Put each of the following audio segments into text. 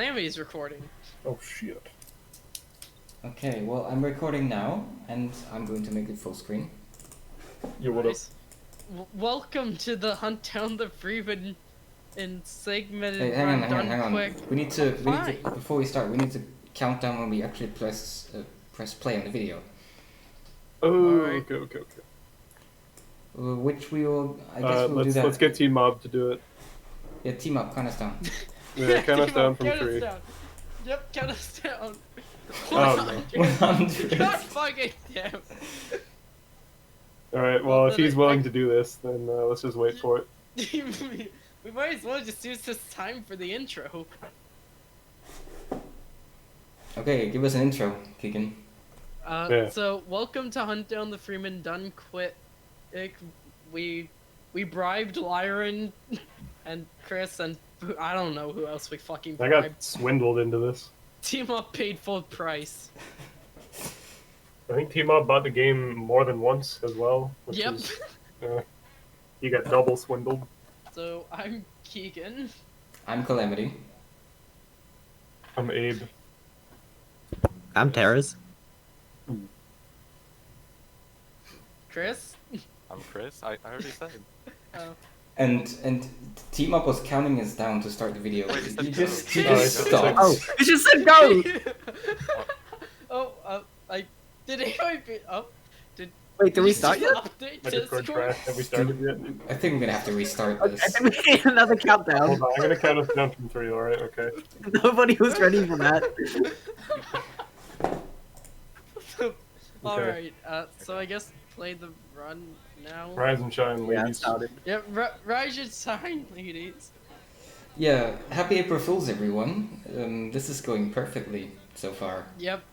Sammy's recording. Oh shit. Okay, well, I'm recording now, and I'm going to make it full screen. You would have. Nice. Welcome to the Hunt Down the Freeman in segmented Hey, hang run on. quick. We need to, Fine. before we start, we need to count down when we actually press play on the video. Oh, Alright. okay. Which we will, I guess we'll do that. Let's get Team Mob to do it. Yeah, team up, count us down. Yeah, count us down from count 3. Us down. Yep, count us down. Oh, no. 100. God fucking damn. Alright, well, if he's willing to do this, then let's just wait for it. We might as well just use this time for the intro. Okay, give us an intro, Keegan. Yeah. So, welcome to Hunt Down the Freeman Done Quit. We bribed Lyron and Chris and I don't know who else we fucking I bribed. got swindled into this. Team Up paid full price. I think Team Mob bought the game more than once as well. Which Yep. Is, you got double swindled. So, I'm Keegan. I'm Calamity. I'm Abe. I'm Terrace. Chris? I'm Chris. I already said. Oh. And team up was counting us down to start the video. Wait, is that You go? just Oh, stopped. Oh, you just said go! I did anyone be Wait, did we you start yet? update My Discord Discord? trash. Have we started yet? I think we're gonna have to restart Okay, this. then we need another countdown. Hold on, I'm gonna count us down from 3, alright? Okay. Nobody was ready for that. Alright, so I guess play the run now. Rise and shine, Yeah, it ladies. started. Yep, rise and shine, ladies. Yeah, happy April Fools, everyone. This is going perfectly so far. Yep.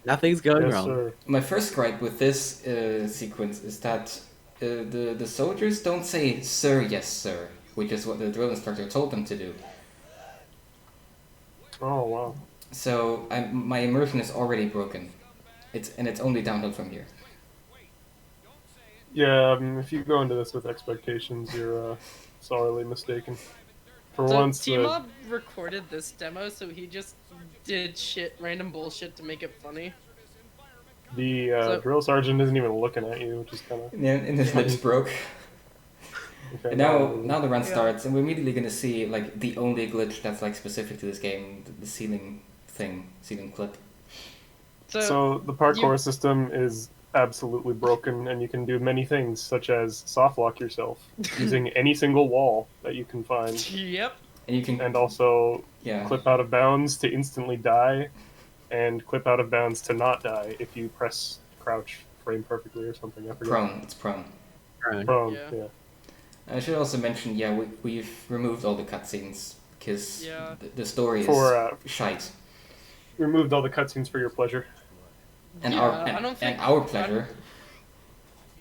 Nothing's going Yes, wrong. sir. My first gripe with this sequence is that the soldiers don't say "Sir, yes, sir," which is what the drill instructor told them to do. Oh, wow. So my immersion is already broken. It's only downhill from here. Yeah, if you go into this with expectations, you're sorely mistaken. For So once, Team Up recorded this demo, so he just did random bullshit to make it funny. the So- drill sergeant isn't even looking at you, which is kind of... Yeah, and his lips broke. Okay, And now the run Yeah. starts, and we're immediately gonna see like the only glitch that's like specific to this game, the ceiling clip. So the parkour you- system is absolutely broken, and you can do many things, such as soft lock yourself using any single wall that you can find, Yep. And you can and also yeah. clip out of bounds to instantly die, and clip out of bounds to not die if you press crouch frame perfectly or something. I forget. Prone. It's prone. Prone. Yeah. Yeah. I should also mention, yeah, we've removed all the cutscenes because Yeah. the story is For shite, removed all the cutscenes for your pleasure. and Yeah, our I don't think our pleasure.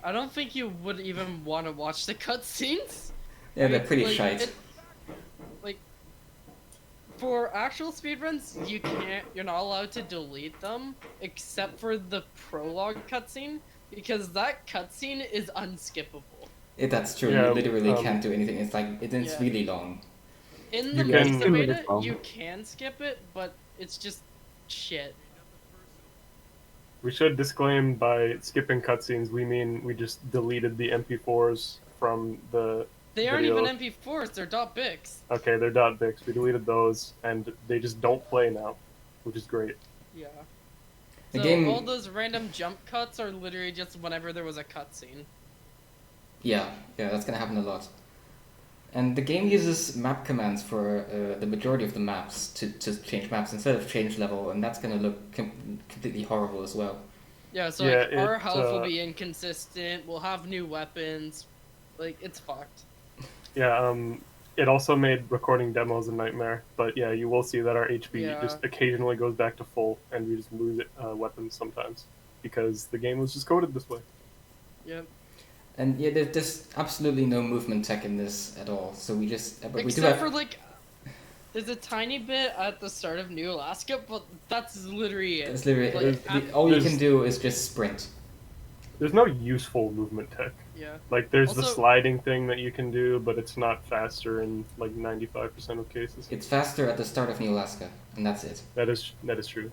I don't think you would even want to watch the cutscenes. Yeah, they're pretty Like, shite. Like, for actual speedruns, you're not allowed to delete them, except for the prologue cutscene, because that cutscene is unskippable. That's true. Yeah, you literally um, can't do anything. It's Yeah. really long. In the You can- beta, beta, It's long. you can skip it, but it's just shit. We should disclaim by skipping cutscenes, we mean we just deleted the MP4s from the... They aren't Video. even MP4s, they're .bics. Okay, they're .bics. We deleted those, and they just don't play now, which is great. Yeah. The So game- all those random jump cuts are literally just whenever there was a cutscene. Yeah, that's gonna happen a lot. And the game uses map commands for the majority of the maps to change maps instead of change level, and that's gonna look completely horrible as well. Yeah, so Yeah, like our it, health will be inconsistent. We'll have new weapons. Like it's fucked. Yeah, it also made recording demos a nightmare, but yeah, you will see that our HP Yeah. just occasionally goes back to full, and we just lose weapons sometimes, because the game was just coded this way. Yep. And yeah, there's absolutely no movement tech in this at all. So we just, but we do Except have. for like, there's a tiny bit at the start of New Alaska, but that's literally it. It's literally Like, all you there's- can do is just sprint. there's no useful movement tech. Yeah. Like there's the Also- sliding thing that you can do, but it's not faster in like 95% of cases. It's faster at the start of New Alaska, and that's it. That is true.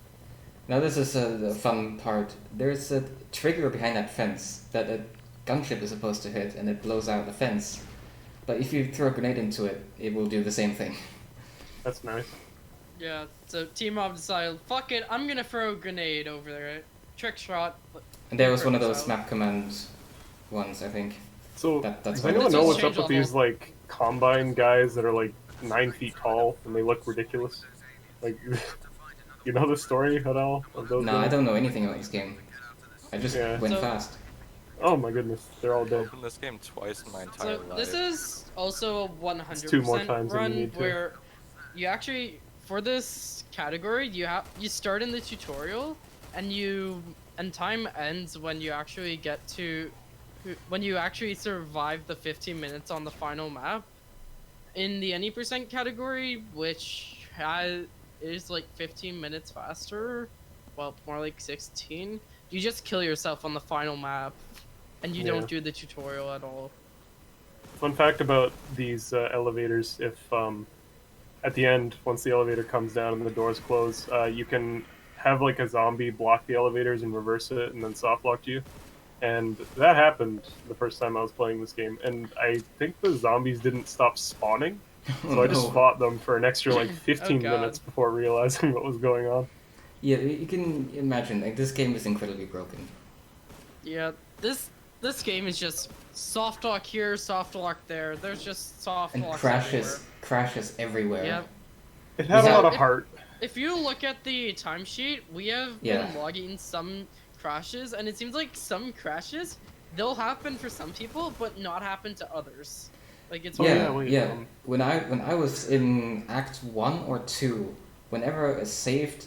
Now this is the fun part. There's a trigger behind that fence that a gunship is supposed to hit, and it blows out the fence. But if you throw a grenade into it, it will do the same thing. That's nice. Yeah, so Team Mob decided, fuck it, I'm gonna throw a grenade over there. Trick shot. And there was one of those So- map command ones, I think. So That's does why anyone this know was what's up changed with these level. like combine guys that are like 9 feet tall and they look ridiculous? Like, you know the story at all of those? No, I guys? don't know anything about this game. I just Yeah. went So- fast. Oh my goodness, they're all I've dead. opened this game twice in my entire So life. this is also a 100% It's 2 more times than you run need to. where you actually, for this category, you start in the tutorial and time ends when you actually survive the 15 minutes on the final map. In the any percent category, which is like 15 minutes faster, well, more like 16, you just kill yourself on the final map, and you Yeah. don't do the tutorial at all. Fun fact about these elevators: if at the end, once the elevator comes down and the doors close, you can have like a zombie block the elevators and reverse it, and then soft lock you. And that happened the first time I was playing this game, and I think the zombies didn't stop spawning, so I just No. fought them for an extra like 15 Oh, God. minutes before realizing what was going on. Yeah, you can imagine, like, this game is incredibly broken. Yeah, this game is just soft lock here, soft lock there. There's just soft And locks crashes everywhere. Yep. It had Yeah. a lot of heart. If you look at the timesheet, we have Yeah. been logging some crashes, and it seems like some crashes, they'll happen for some people, but not happen to others. Like it's Oh, Yeah, yeah, wait, yeah. When I was in Act 1 or 2, whenever I saved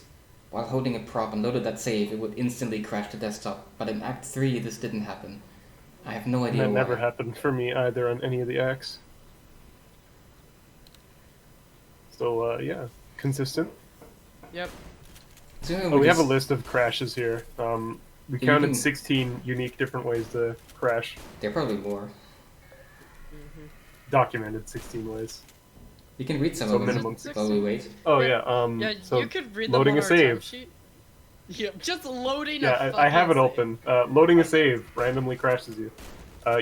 while holding a prop and loaded that save, it would instantly crash the desktop. But in Act 3, this didn't happen. I have no idea That why. never happened for me either on any of the acts. So yeah, consistent. Yep. So Oh, we have a just- list of crashes here. We You counted can- 16 unique different ways to crash. There are probably more. Documented 16 ways. You can read some So of them minimum while we wait. Oh Yeah. yeah. Yeah, So you could read loading them a on our save. timesheet. Yeah, just loading. yeah, a I have it fucking open. Loading a save randomly crashes you.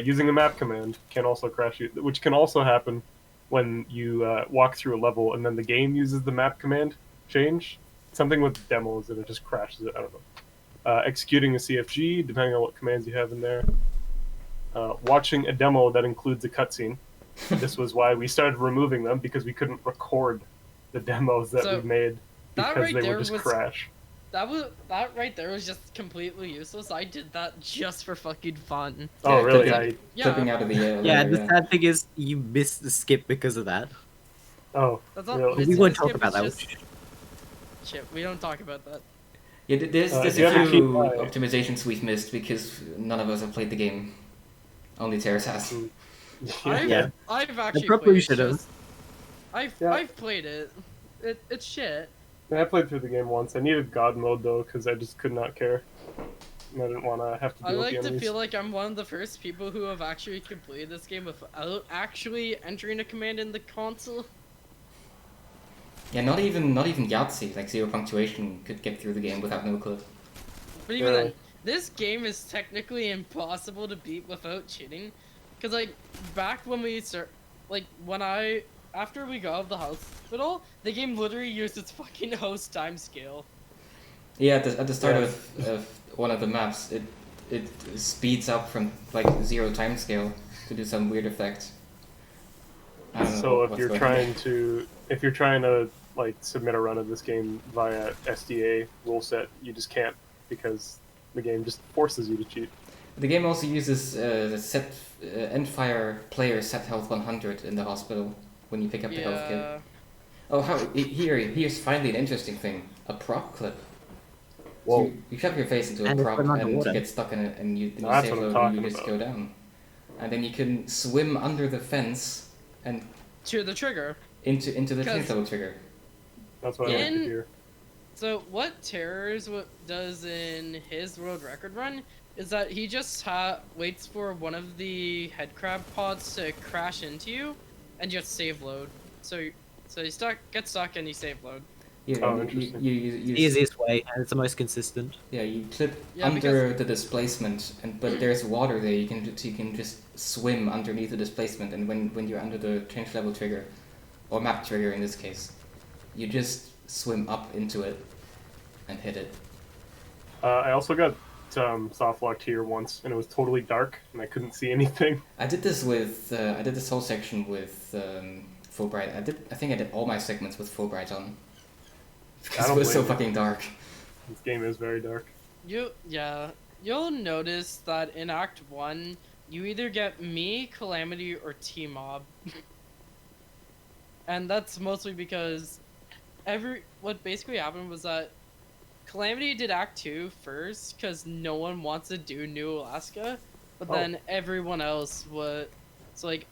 Using the map command can also crash you, which can also happen when you walk through a level and then the game uses the map command change. Something with demos and it just crashes it. I don't know. Executing a CFG, depending on what commands you have in there. Watching a demo that includes a cutscene. This was why we started removing them, because we couldn't record the demos that So, we made that because right they there would just was- crash. That right there was just completely useless. I did that just for fucking fun. Oh, Yeah, really? clipping- Yeah. Clipping out of the Yeah, layer, the sad thing is you missed the skip because of that. Oh, That's not. really? it's- We won't it's talk skip, about it's that. just- Shit, we don't talk about that. Yeah, there's If a you have a few key- optimizations we've missed because none of us have played the game. Only Terrace has. Yeah. I've actually probably played it. should've. just- Yeah. I've played it. It's shit. I played through the game once. I needed God mode though, because I just could not care. And I didn't want to have to I deal with like the to enemies. feel like I'm one of the first people who have actually completed this game without actually entering a command in the console. Yeah, not even Yahtzee, like zero punctuation, could get through the game without no clip. But even Really? then, this game is technically impossible to beat without cheating. Cause like back when we start, like after we got out of the hospital, the game literally used its fucking host time scale. Yeah, at the start Yeah. of one of the maps, it speeds up from like zero time scale to do some weird effect. I don't know So if what's you're going on. trying to like submit a run of this game via SDA rule set, you just can't, because the game just forces you to cheat. The game also uses the set Endfire player set health 100 in the hospital when you pick up the health kit. Yeah. Oh, here's finally an interesting thing: a prop clip. So Whoa. you shove your face into a And it's prop been and you underwater. get stuck in it, and you That's save what I'm load and you talking just about. go down. And then you can swim under the fence and To the trigger. into the Because- level trigger. That's what I like to In- hear. So what Terrors does in his world record run is that he just waits for one of the head crab pods to crash into you, and just save load. So you get stuck and you save load. Yeah, Oh, you, interesting. you The easiest way, and it's the most consistent. yeah, you clip Yeah, under the displacement, but there's water there. You can just swim underneath the displacement, and when you're under the change level trigger, or map trigger in this case, you just swim up into it and hit it. I also got soft locked here once, and it was totally dark, and I couldn't see anything. I did this with I did this whole section with full bright. I think I did all my segments with full bright on. Because it was so blame you. fucking dark. This game is very dark. You'll notice that in Act 1, you either get me, Calamity, or T-Mob. And that's mostly because what basically happened was that Calamity did Act 2 first, because no one wants to do New Alaska, but then everyone else would. So like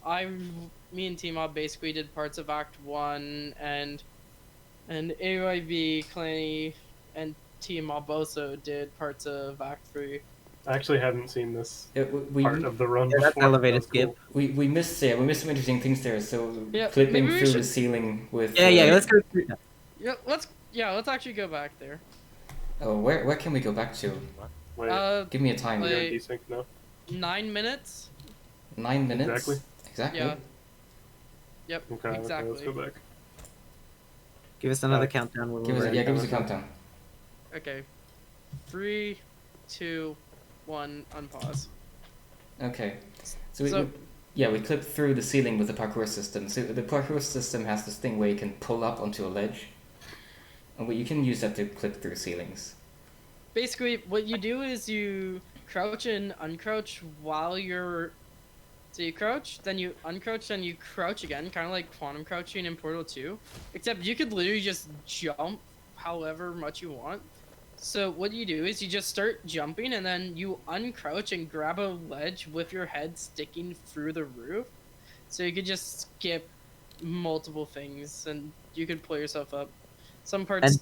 me and T-Mob basically did parts of Act 1, and AYV, Calamity, and T-Mob also did parts of Act 3. I actually hadn't seen this We part of the run Yeah, that's before. elevator That's cool. skip. we missed some interesting things there. So Yeah, clipping maybe we through the should- ceiling with Yeah, let's go through that. Let's actually go back there. Oh, where can we go back to? Wait, Give me a time. like- you're in desync now? 9 minutes. 9 minutes. Exactly. Exactly. Yeah. Yep. Okay, exactly. let's go back. Give us another countdown when Give we're us ready. give us a countdown. Okay. 3, 2, 1. Unpause. Okay. So So- we clip through the ceiling with the parkour system. So the parkour system has this thing where you can pull up onto a ledge, and you can use that to clip through ceilings. Basically, what you do is you crouch and uncrouch while you're. So you crouch, then you uncrouch, then you crouch again, kind of like quantum crouching in Portal 2. Except you could literally just jump however much you want. So what you do is you just start jumping, and then you uncrouch and grab a ledge with your head sticking through the roof. So you could just skip multiple things, and you could pull yourself up. Some parts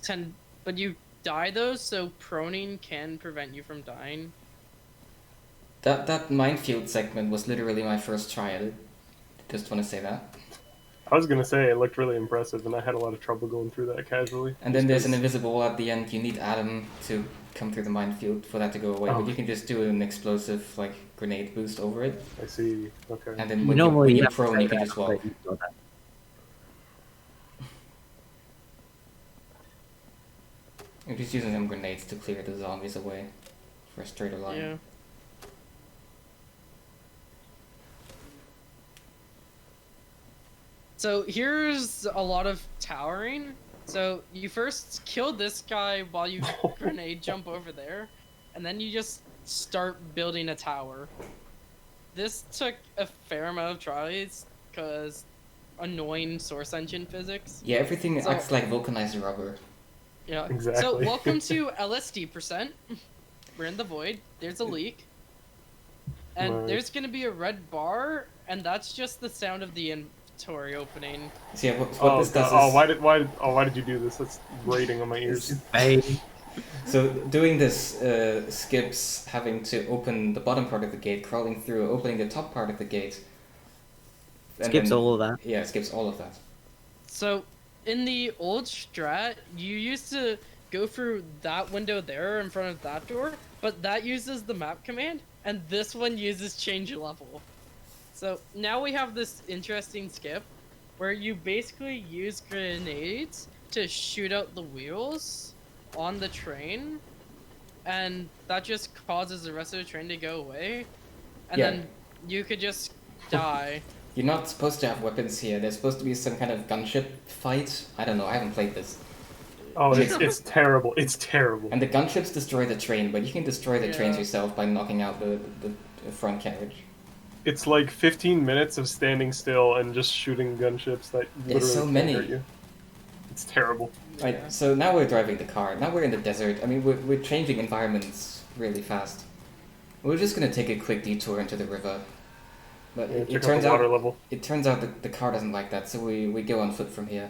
but you die though, so proning can prevent you from dying. That minefield segment was literally my first try at it. Just want to say that. I was gonna say it looked really impressive, and I had a lot of trouble going through that casually. And then Just there's an 'cause- invisible wall at the end. You need Adam to come through the minefield for that to go away. Oh. But you can just do an explosive like grenade boost over it, I see. Okay. and then when Normally, you're have to prone, say you can that, just walk. but you know that. You're just using some grenades to clear the zombies away for a straighter line. Yeah. So here's a lot of towering. So you first kill this guy while you grenade jump over there, and then you just start building a tower. This took a fair amount of tries, because annoying source engine physics. Yeah, everything So- acts like vulcanized rubber. Yeah. So Exactly. welcome to LSD%. We're in the void. There's a leak. And Nice. there's gonna be a red bar, and that's just the sound of the inventory opening. So yeah, what this does God. is Why did you do this? That's grating on my ears. Hey, so doing this skips having to open the bottom part of the gate, crawling through, opening the top part of the gate. and skips then- all of that. Yeah, it skips all of that. So in the old strat, you used to go through that window there in front of that door, but that uses the map command, and this one uses change level. So now we have this interesting skip where you basically use grenades to shoot out the wheels on the train, and that just causes the rest of the train to go away, and Yeah. then you could just die. You're not supposed to have weapons here. There's supposed to be some kind of gunship fight. I don't know. I haven't played this. Oh, it's terrible. It's terrible. And the gunships destroy the train, but you can destroy the trains Yeah. yourself by knocking out the front carriage. It's like 15 minutes of standing still and just shooting gunships that literally so can't many. hurt you. It's terrible. Right, Yeah. so now we're driving the car. Now we're in the desert. I mean, we're changing environments really fast. We're just gonna take a quick detour into the river. But Yeah, it check out turns the water out level. that the car doesn't like that, so we go on foot from here.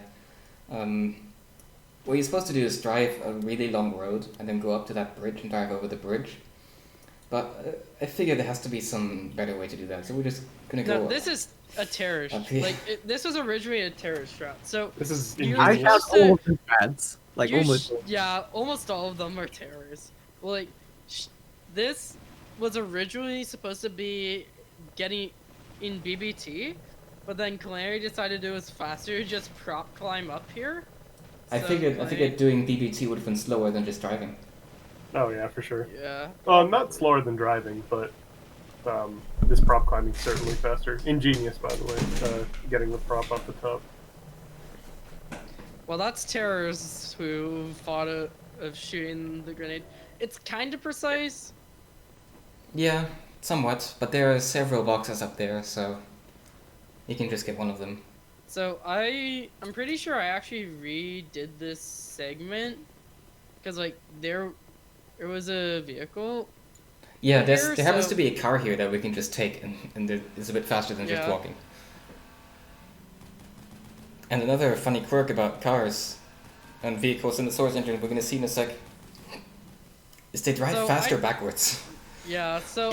What you're supposed to do is drive a really long road and then go up to that bridge and drive over the bridge. But I figure there has to be some better way to do that, so we're just gonna go. No, this is a terrorist. Up here. This was originally a terrorist route. So This is You're I ingenious. found all of the ads. Like you almost. yeah, almost all of them are terrorists. Well, like this was originally supposed to be getting in BBT, but then Calamity decided it was faster to just prop climb up here. I So figured doing BBT would have been slower than just driving. Oh yeah, for sure. Yeah. Well, not slower than driving, but this prop climbing is certainly faster. Ingenious, by the way, getting the prop off the top. Well, that's terrorists who thought of shooting the grenade. It's kind of precise. Yeah, somewhat, but there are several boxes up there, so you can just get one of them. So I'm pretty sure I actually redid this segment because like there was a vehicle. Yeah, Here, there happens so- to be a car here that we can just take, and it's a bit faster than just Yeah. walking. And another funny quirk about cars and vehicles in the Source engine we're gonna see in a sec is they drive So faster I- backwards. Yeah, so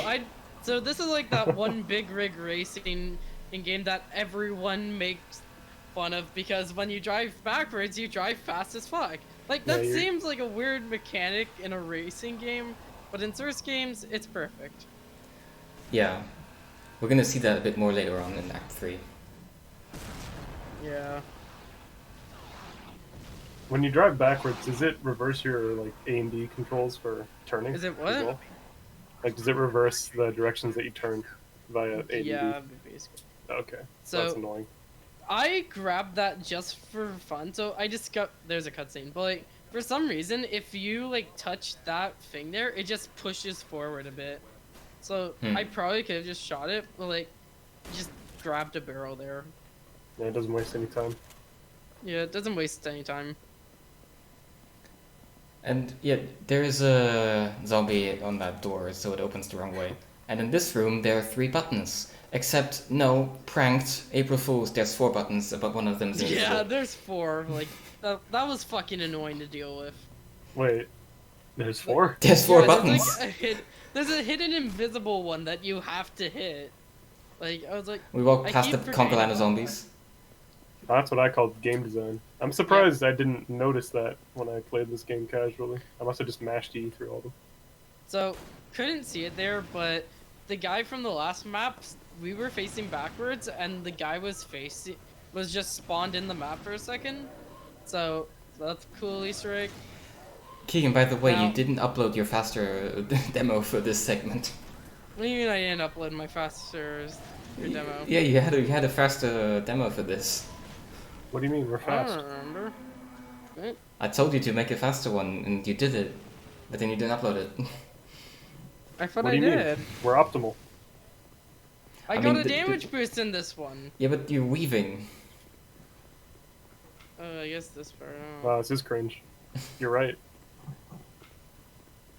this is like that one big rig racing in game that everyone makes fun of because when you drive backwards, you drive fast as fuck. Like that Yeah, you're- seems like a weird mechanic in a racing game, but in Source games, it's perfect. Yeah, we're gonna see that a bit more later on in Act 3. Yeah. When you drive backwards, does it reverse your like A and D controls for turning? Is it as what? well? Like, does it reverse the directions that you turn via A and Yeah, D? basically. Okay, So that's annoying. I grabbed that just for fun. So I just got there's a cutscene, but like for some reason, if you like touch that thing there, it just pushes forward a bit. So I probably could have just shot it, but like just grabbed a barrel there. Yeah, it doesn't waste any time. Yeah, it doesn't waste any time. And yeah, there is a zombie on that door, so it opens the wrong way. And in this room, there are 3 buttons. Except, no, pranked, April Fools, there's 4 buttons, but one of them is Yeah, invisible. there's 4. Like that was fucking annoying to deal with. Wait, there's 4? There's 4 Yeah, buttons! There's a hidden invisible one that you have to hit. Like I was like, We walked I past the keep forgetting Conkalana about zombies. That's what I called game design. I'm surprised I didn't notice that when I played this game casually. I must have just mashed E through all of them. So, couldn't see it there, but the guy from the last map, we were facing backwards, and the guy was just spawned in the map for a second. So, that's a cool Easter egg. Keegan, by the way, Now- you didn't upload your faster demo for this segment. What do you mean I didn't upload my faster demo? Yeah, you had a faster demo for this. What do you mean, we're I fast? don't remember. I told you to make a faster one, and you did it, but then you didn't upload it. I thought What I do you mean? did. We're optimal. I I got mean, a the- damage boost in this one. Yeah, but you're weaving. I guess this part. Wow, this is cringe. You're right.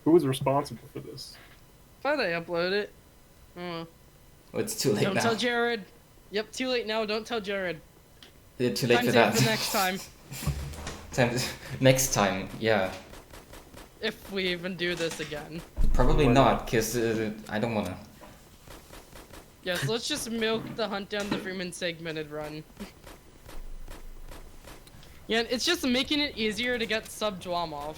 Who was responsible for this? Thought I uploaded it. Oh. Oh, it's too late Don't now. tell Jared. Yep, too late now. Don't tell Jared. Yeah, too late Time for to that. for next time. Next time, yeah. If we even do this again. Probably Why not, because I don't wanna. Yes, let's just milk the Hunt Down the Freeman segmented run. Yeah, it's just making it easier to get sub Dwamov.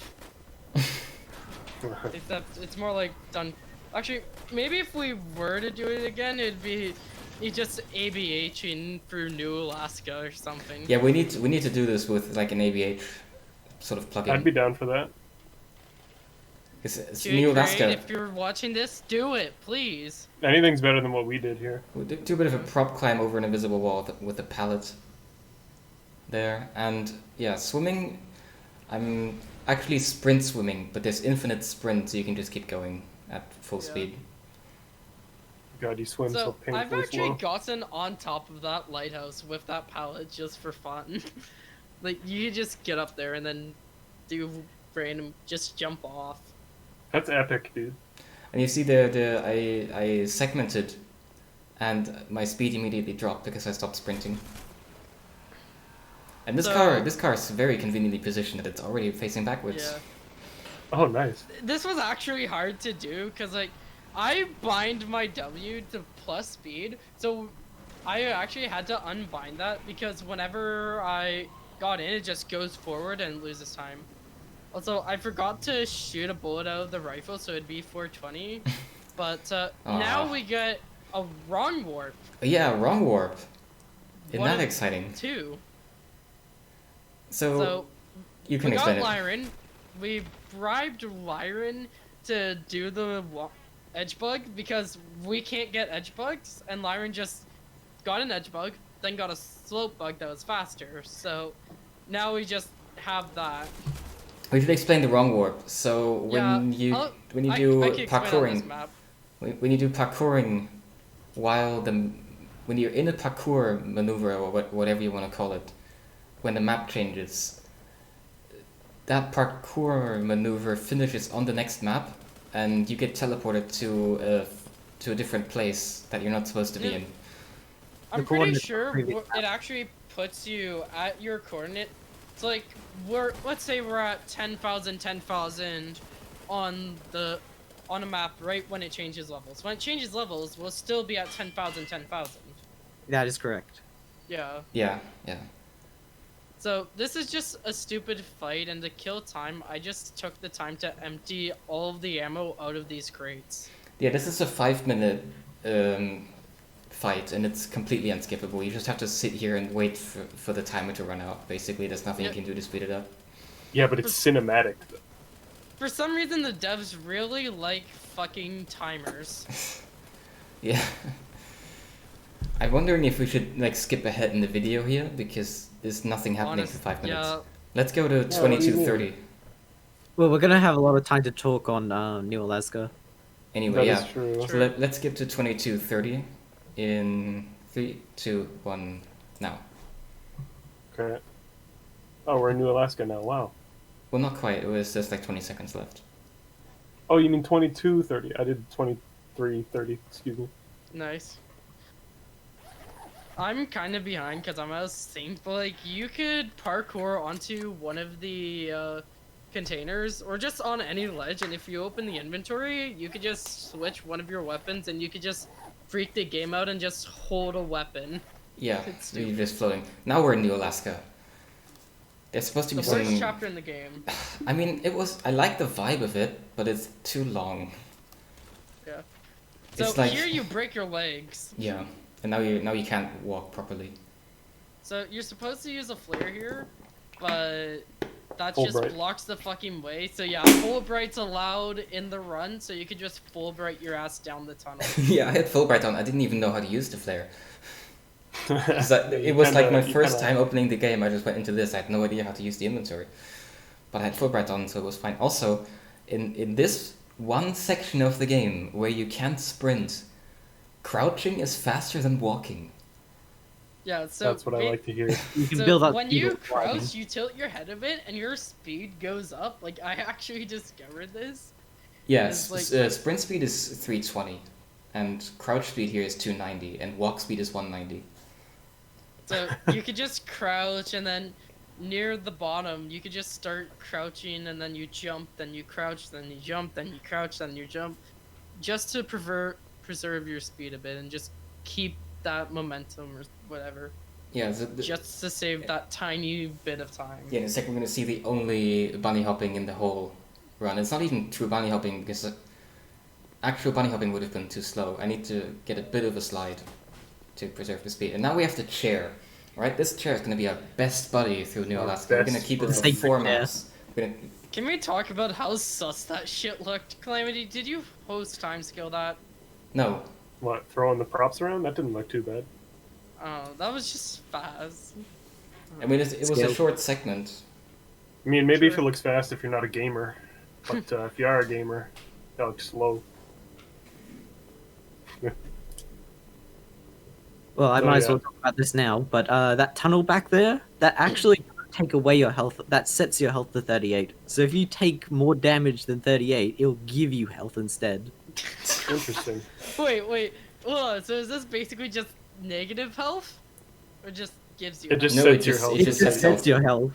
Except it's more like done. Actually, maybe if we were to do it again, it'd be you just ABHing through New Alaska or something. Yeah, we need to do this with like an ABH sort of plugin. I'd be down for that. It's Dude, New great, Alaska. if you're watching this, do it, please. Anything's better than what we did here. We'll do a bit of a prop climb over an invisible wall with a pallet there. And yeah, swimming, I'm actually sprint swimming, but there's infinite sprint, so you can just keep going at full Yeah. speed. God, you swim so So painfully I've actually slow. gotten on top of that lighthouse with that pallet just for fun. Like you just get up there and then do random, just jump off. That's epic, dude. And you see I segmented, and my speed immediately dropped because I stopped sprinting. And this So- car is very conveniently positioned that it's already facing backwards. Yeah. Oh, nice. This was actually hard to do because like I bind my W to plus speed, so I actually had to unbind that because whenever I got in, it just goes forward and loses time. Also, I forgot to shoot a bullet out of the rifle, so it'd be 420. But now we get a wrong warp. Yeah, wrong warp. Isn't One that of exciting? Two. So, So you can we got explain it. Lyran. We bribed Lyran to do the edge bug because we can't get edge bugs, and Lyran just got an edge bug, then got a slope bug that was faster. So now we just have that. We should explain the wrong warp. So when you I do can explain on this parkouring, map. when you do parkouring, when you're in a parkour maneuver or whatever you want to call it, when the map changes, that parkour maneuver finishes on the next map, and you get teleported to a different place that you're not supposed to be in. I'm The pretty coordinates sure previous it actually puts you at your coordinate. It's like let's say we're at 10,000, 10,000 on a map right when it changes levels. When it changes levels, we'll still be at 10,000, 10,000. That is correct. Yeah. Yeah. So this is just a stupid fight, and to kill time, I just took the time to empty all of the ammo out of these crates. Yeah, this is a 5-minute fight, and it's completely unskippable. You just have to sit here and wait for the timer to run out. Basically, there's nothing you can do to speed it up. Yeah, but it's cinematic. For some reason, the devs really like fucking timers. Yeah. I'm wondering if we should like skip ahead in the video here because there's nothing happening for 5 minutes. Yeah. Let's go to what do you mean? 22:30. Well, we're gonna have a lot of time to talk on New Alaska. Anyway, That is yeah. true. So let's skip to 22:30 in 3, 2, 1, now. Okay. Oh, we're in New Alaska now. Wow. Well, not quite. It was just like 20 seconds left. Oh, you mean 22:30? I did 23:30. Excuse me. Nice. I'm kind of behind because I'm out of sync, but like you could parkour onto one of the containers or just on any ledge, and if you open the inventory, you could just switch one of your weapons and you could just freak the game out and just hold a weapon. Yeah, It's you're stupid. just floating. Now we're in New Alaska. There's supposed to The be worst some. chapter in the game. I mean, I like the vibe of it, but it's too long. Yeah. It's So like- here you break your legs. Yeah, and now you can't walk properly. So you're supposed to use a flare here, but that Full just bright. blocks the fucking way. So yeah, full bright's allowed in the run, so you could just full bright your ass down the tunnel. Yeah, I had Fulbright on. I didn't even know how to use the flare. It was like my first time opening the game. I just went into this. I had no idea how to use the inventory, but I had Fulbright on, so it was fine. Also, in this one section of the game where you can't sprint, crouching is faster than walking. Yeah, so That's what I like to hear. You can so build up when speed you with gliding. crouch, you tilt your head a bit, and your speed goes up. Like I actually discovered this. Yeah, It's sprint speed is 320, and crouch speed here is 290, and walk speed is 190. So you could just crouch, and then near the bottom, you could just start crouching, and then you jump, then you crouch, then you jump, then you crouch, then you jump, just to preserve your speed a bit and just keep that momentum or whatever, Yeah, just to save that tiny bit of time. yeah. In a second, we're gonna see the only bunny hopping in the whole run. It's not even true bunny hopping because actual bunny hopping would have been too slow. I need to get a bit of a slide to preserve the speed. And now we have the chair. Right, this chair is gonna be our best buddy through New Our Alaska. We're gonna best keep it for friend. 4 Sacred chair. maps. We're gonna, Can we talk about how sus that shit looked? Calamity, did you host time skill that? no, What, throwing the props around? That didn't look too bad. Oh, that was just fast. I mean it was a Scale. short segment. I mean, maybe if Sure. it looks fast if you're not a gamer. But if you are a gamer, that looks slow. Well, I Oh, might as yeah. well talk about this now. But that tunnel back there, that actually doesn't take away your health. That sets your health to 38. So if you take more damage than 38, it'll give you health instead. Interesting. Wait. Hold on, so is this basically just negative health? Or just gives you It just No, sets it your just- health. it It just just sets sets your health.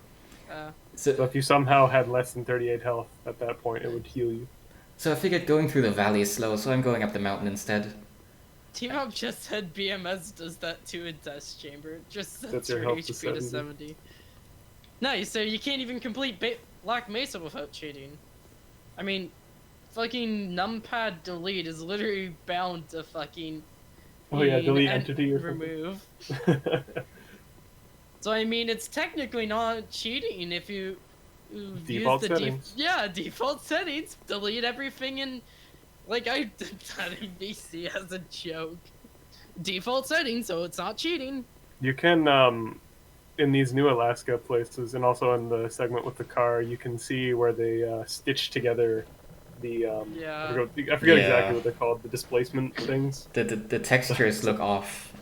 health? So So if you somehow had less than 38 health at that point, it would heal you. So I figured going through the valley is slow, so I'm going up the mountain instead. Team Up just said BMS does that too in Test Chamber. Just Sets sets your your health to HP to 70. 70. Nice, so you can't even complete Black Mesa without cheating. I mean, fucking numpad delete is literally bound to fucking Oh yeah, delete and entity or remove. something. So I mean, it's technically not cheating if you Default use the settings. default settings. Delete everything in, like I did that in BC as a joke. Default settings, so it's not cheating. You can in these new Alaska places, and also in the segment with the car, you can see where they stitch together the Yeah. I forget Yeah. exactly what they're called, the displacement things. The textures look off.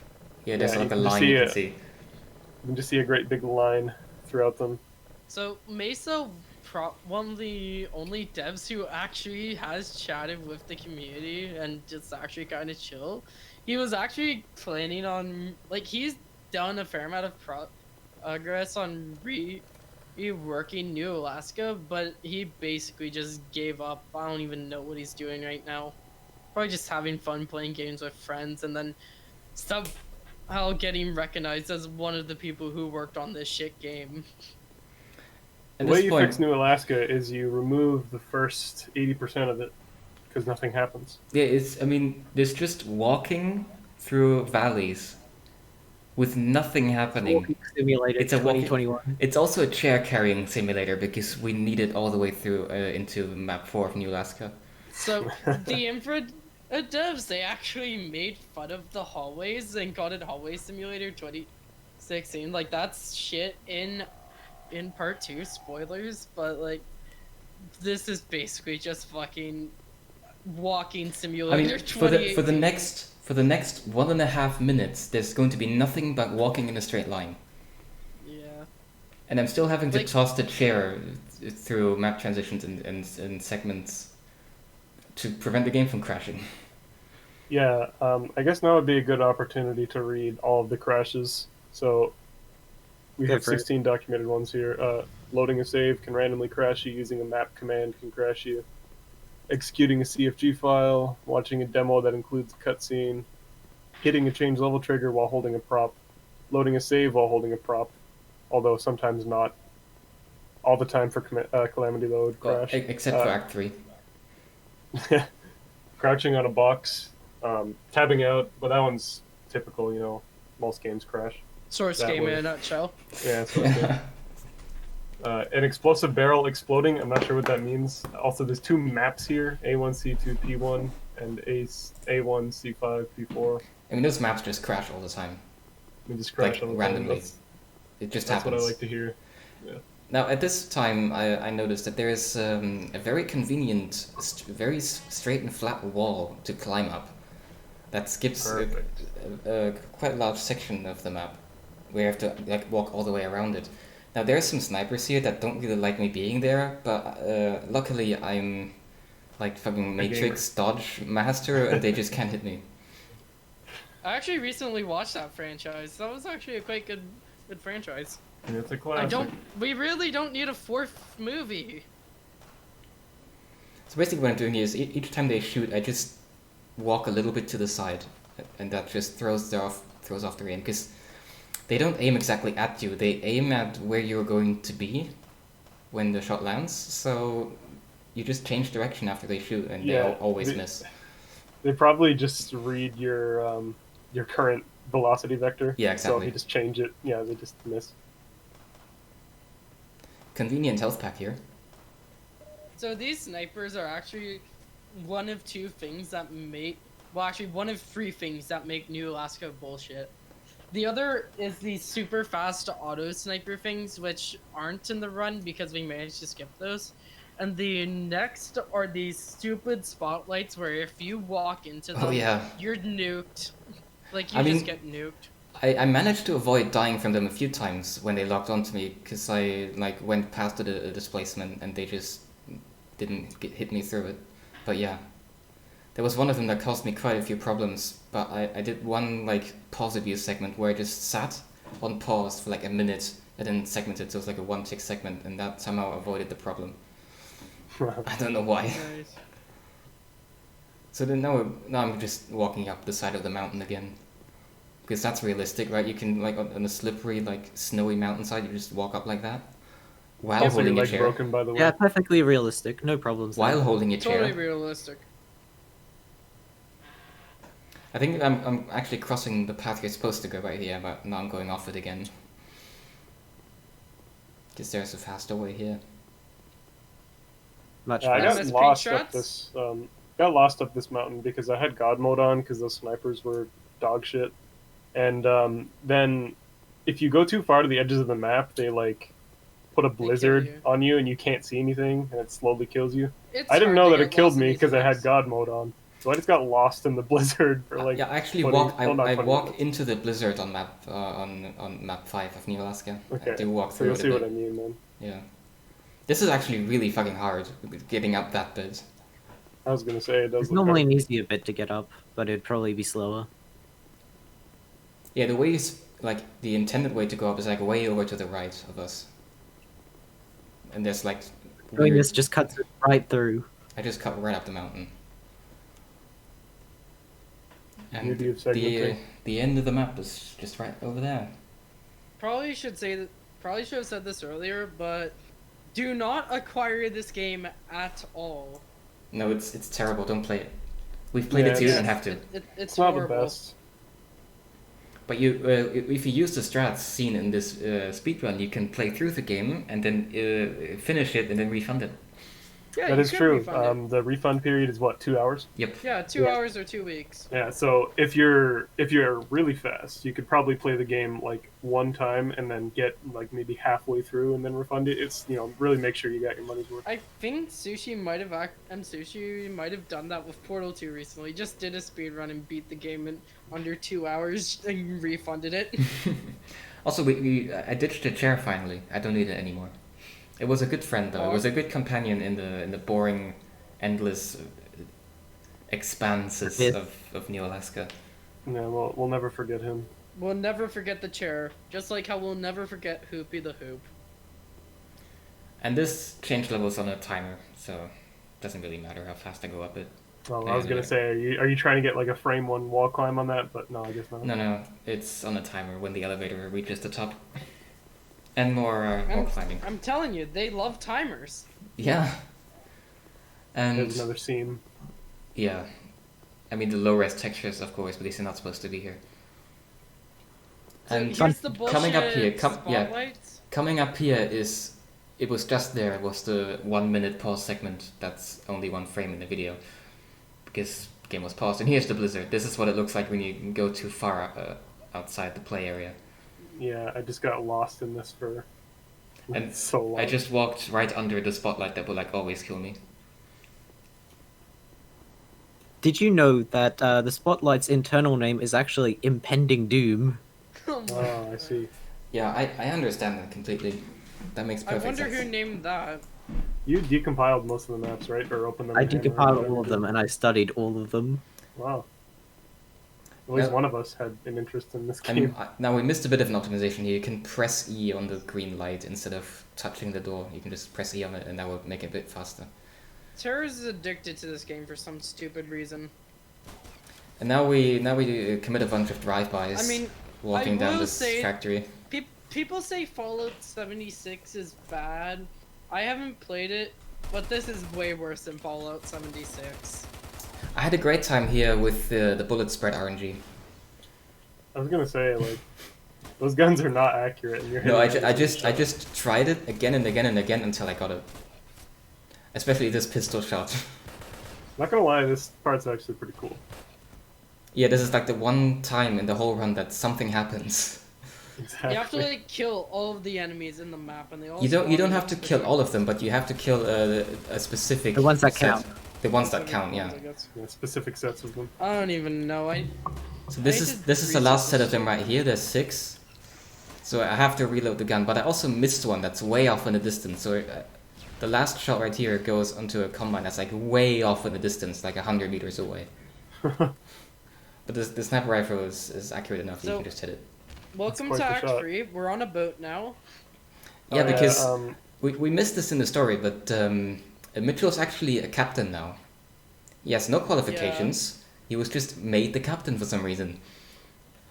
Yeah, there's Yeah, like a you can just line see you can it. see. You can just see a great big line throughout them. So Mesa, one of the only devs who actually has chatted with the community and just actually kind of chill. He was actually planning on, like, he's done a fair amount of progress on reworking New Alaska, but he basically just gave up. I don't even know what he's doing right now. Probably just having fun playing games with friends, and then somehow getting recognized as one of the people who worked on this shit game. At The way this you point, fix New Alaska is you remove the first 80% of it, because nothing happens. yeah, it's. I mean, there's just walking through valleys with nothing happening. Walking Simulator It's a walking- 2021. It's also a chair carrying simulator because we need it all the way through into map 4 of New Alaska. So the Infra devs, they actually made fun of the hallways and called it Hallway Simulator 2016. Like, that's shit in part 2, spoilers, but like this is basically just fucking walking I simulator mean, for the 2018. next 1.5 minutes, there's going to be nothing but walking in a straight line, Yeah. and I'm still having to Like- toss the chair through map transitions and segments to prevent the game from crashing. Yeah, I guess now would be a good opportunity to read all of the crashes. So we Go have for it. 16 documented ones here. Loading a save can randomly crash you. Using a map command can crash you. Executing a CFG file. Watching a demo that includes a cutscene. Hitting a change level trigger while holding a prop. Loading a save while holding a prop. Although sometimes not. All the time for calamity load Well, crash. except for Act 3. Crouching on a box. Tabbing out, but that one's typical, you know. Most games crash. Source That game in was- a nutshell. Yeah, that's what I said. An explosive barrel exploding. I'm not sure what that means. Also, there's two maps here: A1, C2, P1, and A1, C5, P4. I mean, those maps just crash all the time. We just crash Like, all the time. randomly. That's, It just that's happens. what I like to hear. Now, at this time, I noticed that there is a very convenient, very straight and flat wall to climb up that skips Perfect. quite a large section of the map, where you have to like walk all the way around it. Now, there are some snipers here that don't really like me being there, but luckily I'm like fucking Matrix dodge master, and they just can't hit me. I actually recently watched that franchise. That was actually a quite good franchise. And it's a classic. We really don't need a 4th movie. So basically, what I'm doing here is each time they shoot, I just walk a little bit to the side, and that just throws off their aim, because they don't aim exactly at you. They aim at where you're going to be when the shot lands. So you just change direction after they shoot, and Yeah, they always they- miss. They probably just read your current velocity vector. Yeah, So exactly. if you just change it, yeah, they just miss. Convenient health pack here. So these snipers are actually one of 2 things that make, well, actually one of 3 things that make New Alaska bullshit. The other is these super fast auto sniper things, which aren't in the run because we managed to skip those. And the next are these stupid spotlights where if you walk into them, Oh yeah. you're nuked. Like, you I just mean- get nuked. I managed to avoid dying from them a few times when they locked onto me, because I like went past the displacement and they just didn't hit me through it. But yeah, there was one of them that caused me quite a few problems. But I did one like pause abuse segment where I just sat on pause for like a minute and then segmented, so it was like a 1 tick segment, and that somehow avoided the problem. I don't know why. Nice. So then now I'm just walking up the side of the mountain again. Because that's realistic, right? You can, like, on a slippery, like, snowy mountainside, you just walk up like that. While Also, your holding a leg's chair. broken, by the way. Yeah, perfectly realistic. No problems. While there. holding a chair. Totally realistic. I think I'm actually crossing the path you're supposed to go right here, but now I'm going off it again. Because there's a faster way here. Much Yeah, I better. got MS lost Preach up this. Got lost up this mountain because I had God mode on because those snipers were dog shit. And then, if you go too far to the edges of the map, they like put a kill blizzard you. on you and you can't see anything, and it slowly kills you. It's I didn't hard know to that get it killed lost in me these because I had maps. God mode on. So I just got lost in the blizzard for like. Yeah, I actually 20 walk. well, not I 20 walk minutes. into the blizzard on map 5 of New Alaska. Okay, I do walk so through you'll it a see what I bit. mean, man. Yeah. This is actually really fucking hard, getting up that bit. I was gonna say it does. It's look normally hard. an easier bit to get up, but it'd probably be slower. Yeah, the way is, like, the intended way to go up is like way over to the right of us. And there's like Doing weird... this just cuts it right through. I just cut right up the mountain. And Beauty of segmenting. the end of the map is just right over there. Probably should have said this earlier, but do not acquire this game at all. No, it's terrible. Don't play it. We've played Yeah, it too it's- and have to. It's It's not the horrible. best. But you, if you use the strats seen in this speedrun, you can play through the game and then finish it and then refund it. Yeah, That you is could true. refund it. The refund period is what, 2 hours? Yep. Yeah, 2 Yeah. hours or 2 weeks. Yeah. So if you're really fast, you could probably play the game like one time and then get like maybe halfway through and then refund it. It's really make sure you got your money's worth. I think Sushi might have done that with Portal 2 recently. Just did a speedrun and beat the game in under 2 hours and refunded it. Also, I ditched the chair finally. I don't need it anymore. It was a good friend though. It was a good companion in the boring, endless expanses Yeah. of New Alaska. Yeah. We'll never forget him. We'll never forget the chair, just like how we'll never forget Hoopy the Hoop. And this change level's on a timer, so it doesn't really matter how fast I go up it. Well, I was gonna say, are you trying to get like a frame 1 wall climb on that? But no, I guess not. No, it's on a timer when the elevator reaches the top. And more climbing. I'm telling you, they love timers. Yeah. And There's another seam. yeah, I mean the low res textures, of course, but these are not supposed to be here. So And here's the bullshit coming up here, spotlights. coming up here it was just there. It was the 1 minute pause segment. That's only 1 frame in the video, because the game was paused. And here's the blizzard. This is what it looks like when you go too far outside the play area. Yeah, I just got lost in this for And so long. I just walked right under the spotlight that would like always kill me. Did you know that the Spotlight's internal name is actually Impending Doom? Oh my Oh, I God. see. Yeah, I understand that completely. That makes I perfect wonder sense. who named that. You decompiled most of the maps, right? Or opened them? I in Hammer or decompiled whatever all you of did? them and I studied all of them. Wow. At least Yeah. one of us had an interest in this And game. now we missed a bit of an optimization here. You can press E on the green light instead of touching the door. You can just press E on it and that will make it a bit faster. Terrorist is addicted to this game for some stupid reason. And now we commit a bunch of drive-bys. I mean, walking I down will this say- factory. People say Fallout 76 is bad. I haven't played it, but this is way worse than Fallout 76. I had a great time here with the bullet spread RNG. I was gonna say, like, those guns are not accurate. And you're No, hitting I every shot. just tried it again and again and again until I got it. Especially this pistol shot. Not gonna lie, this part's actually pretty cool. Yeah, this is like the one time in the whole run that something happens. Exactly. You have to like kill all of the enemies in the map, and they all. You don't spawn have to in kill the- all of them, but you have to kill a specific The ones that set. count. The ones that count, yeah. I guess. Yeah, specific sets of them. I don't even know. So I this need is to this is the research last set this of them right here. There's 6. So I have to reload the gun, but I also missed one that's way off in the distance. So the last shot right here goes onto a combine that's like way off in the distance, like 100 meters away. But the sniper rifle is accurate enough that you So- can just hit it. Welcome quite to the Act shot. 3. We're on a boat now. Yeah, Oh, because um, we missed this in the story, but Mitchell's actually a captain now. He has no qualifications. He was just made the captain for some reason.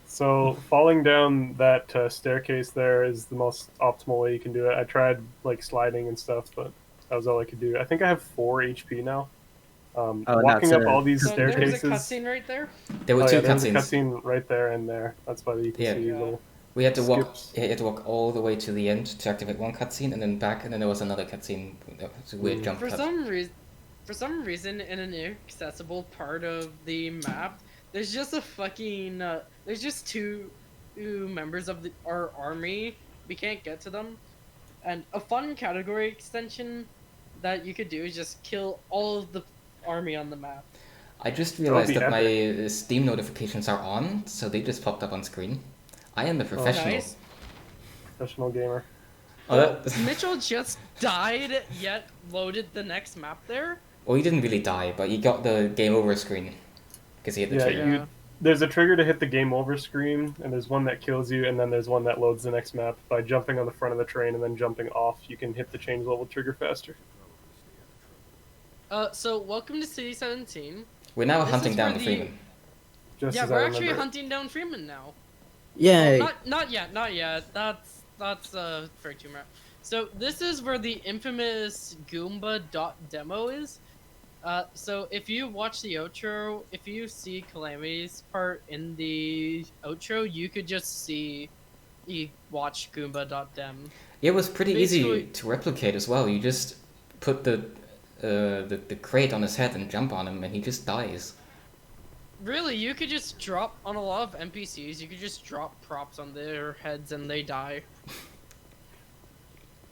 So falling down that staircase there is the most optimal way you can do it. I tried like sliding and stuff, but that was all I could do. I think I have 4 HP now. Walking that's up all these So there's a staircases. cutscene right there. There were Oh two yeah, there's a cutscenes. cutscene right there and there. That's why you can Yeah. see Yeah. little We had to walk. skips. You had to walk all the way to the end to activate one cutscene, and then back, and then there was another cutscene. It's a weird jump For cut. some reason, in an inaccessible part of the map, there's just a fucking there's just two members of our army. We can't get to them, and a fun category extension that you could do is just kill all of the army on the map. I just would realized be that my Steam notifications are on, so they just popped up on screen. I am a professional. Nice. Professional gamer. Oh, that... Mitchell just died, yet loaded the next map there. Well, he didn't really die, but he got the game over screen because he hit the Yeah, trigger. there's a trigger to hit the game over screen, and there's one that kills you, and then there's one that loads the next map. By jumping on the front of the train and then jumping off, you can hit the change level trigger faster. So welcome to City 17. We're now This hunting is down where the the- Freeman. Just Yeah, as I we're actually remember. hunting down Freeman now. Yay! Well, not yet. That's for too much. So this is where the infamous Goomba.demo is. So if you watch the outro, if you see Calamity's part in the outro, you could just see you watch Goomba.dem. It was pretty easy Basically- to replicate as well. You just put the crate on his head and jump on him, and he just dies. Really, you could just drop on a lot of NPCs. You could just drop props on their heads and they die.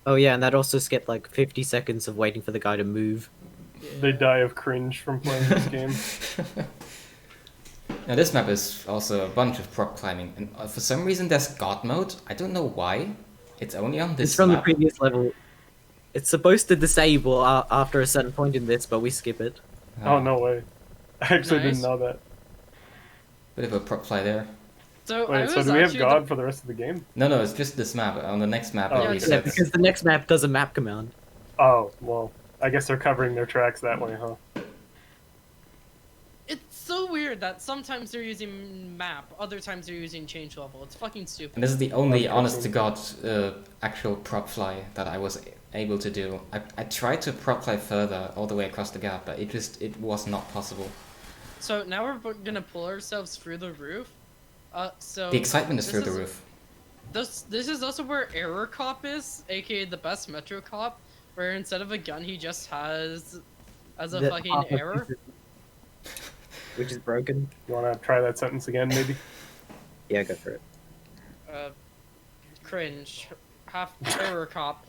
Oh yeah, and that also skipped like 50 seconds of waiting for the guy to move. They die of cringe from playing this game. Now this map is also a bunch of prop climbing, and for some reason there's God mode. I don't know why. It's only on this It's from the map. previous level. It's supposed to disable after a certain point in this, but we skip it. Oh, no way. I actually Nice. didn't know that. Bit of a prop fly there. So I Wait, was so do we have actually God for the rest of the game? No, it's just this map. On the next map, Oh, it okay. resets. Yeah, because the next map does a map command. Oh, well, I guess they're covering their tracks that way, huh? It's so weird that sometimes they're using map, other times they're using change level. It's fucking stupid. And this is the only Okay. honest to God actual prop fly that I was able to do. I tried to prop fly further all the way across the gap, but it was not possible. So now we're gonna pull ourselves through the roof. So The excitement is this through the roof. This is also where Error Cop is, aka the best Metro Cop, where instead of a gun he just has a The fucking half of arrow. Which is broken. You want to try that sentence again, maybe? Yeah, go for it. Cringe. Half Error Cop.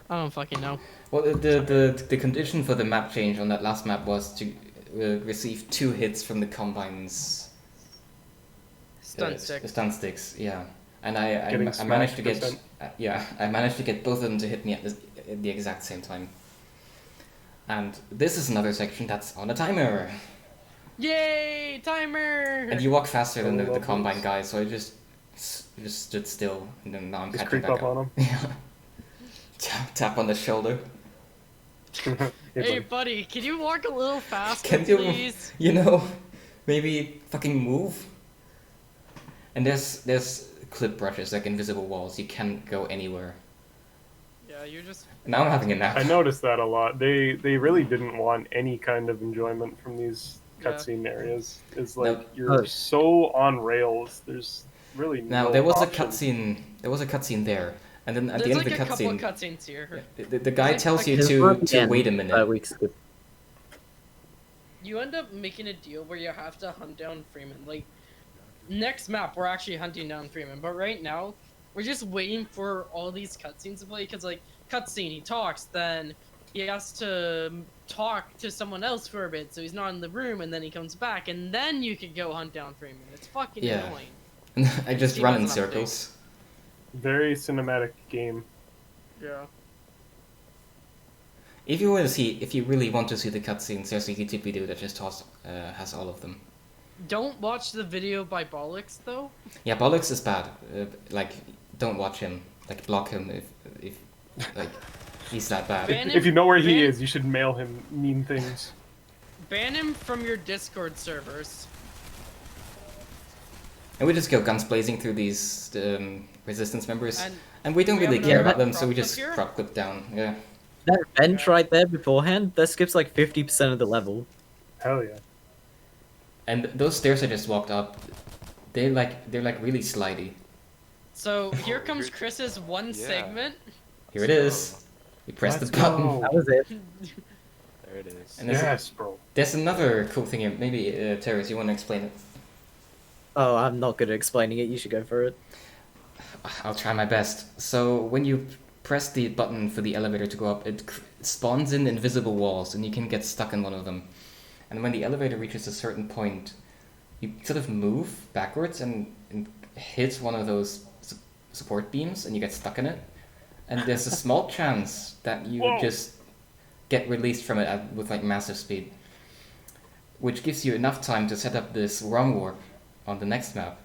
I don't fucking know. Well, the condition for the map change on that last map was to receive 2 hits from the Combine's Stun stick. stun sticks. Yeah, and Getting I managed to smacked get I managed to get both of them to hit me at the exact same time. And this is another section that's on a timer. Yay! Timer! And you walk faster than Oh, the love Combine this. guy, so I just stood still, and then now I'm Just catching creep back up on him. Yeah. Tap on the shoulder. Hey, buddy. buddy, can you walk a little faster, Can you, please? maybe fucking move? And there's clip brushes, like invisible walls. You can't go anywhere. Yeah, you're just. Now I'm having a nap. I noticed that a lot. They really didn't want any kind of enjoyment from these Yeah. cutscene areas. It's like No. you're so on rails. There's really Now no there was option. a cutscene. There was a cutscene there, and then at There's the end like of the a couple cutscene, of cutscenes here. the guy like- tells like- you There's to one at the end, wait a minute. we skip. You end up making a deal where you have to hunt down Freeman. Like, next map, we're actually hunting down Freeman, but right now, we're just waiting for all these cutscenes to play, because, like, cutscene, he talks, then he has to talk to someone else for a bit, so he's not in the room, and then he comes back, and then you can go hunt down Freeman. It's fucking Yeah. annoying. I just Steam run has in an update. circles. Very cinematic game. Yeah. If you really want to see the cutscenes, there's a YouTube video that just has all of them. Don't watch the video by Bollocks, though. Yeah, Bollocks is bad. Like, don't watch him. Like, block him if like he's that bad. Ban him. If you know where he ban- is, you should mail him mean things. ban him from your Discord servers. And we just go guns blazing through these resistance members. And And we don't we have really care another about them, so we prop just clip here? prop clip down. Yeah. That bench right there beforehand, that skips like 50% of the level. Hell yeah. And those stairs I just walked up, they're like really slidey. So here Oh, comes here- Chris's one Yeah. segment. Here it is. We press the Let's button. go. That was it. There it is. And there's, Yes, bro. there's another cool thing here. Maybe Terrace, you want to explain it? Oh, I'm not good at explaining it. You should go for it. I'll try my best. So when you press the button for the elevator to go up, it spawns in invisible walls, and you can get stuck in one of them. And when the elevator reaches a certain point, you sort of move backwards and hit one of those support beams, and you get stuck in it. And there's a small chance that you Whoa. just get released from it with like massive speed, which gives you enough time to set up this wrong warp on the next map.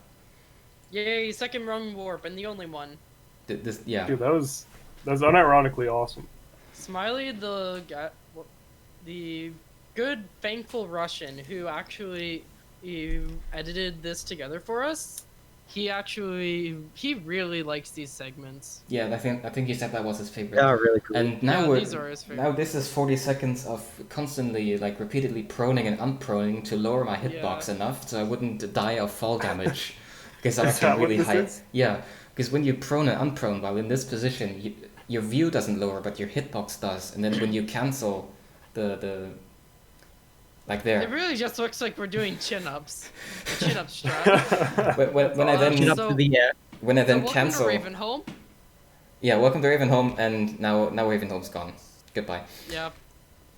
Yay, second rung warp and the only one. Yeah. Dude, that was unironically awesome. Smiley, the guy, the good, thankful Russian who actually edited this together for us. He really likes these segments. Yeah, I think he said that was his favorite. Yeah, really cool. And now Yeah, we're these are his favorite. now this is 40 seconds of constantly like repeatedly proning and unproning to lower my hitbox Yeah. enough so I wouldn't die of fall damage because I Is was that what really this high. is? Yeah, because when you prone and unprone while in this position, your view doesn't lower but your hitbox does, and then when you cancel the like It there. really just looks like we're doing chin-ups. Chin-up strap. When I then Chin up So- to the air. when I So then welcome cancel. to Ravenholm. Yeah, welcome to Ravenholm, and now Ravenholm's gone. Goodbye. Yeah.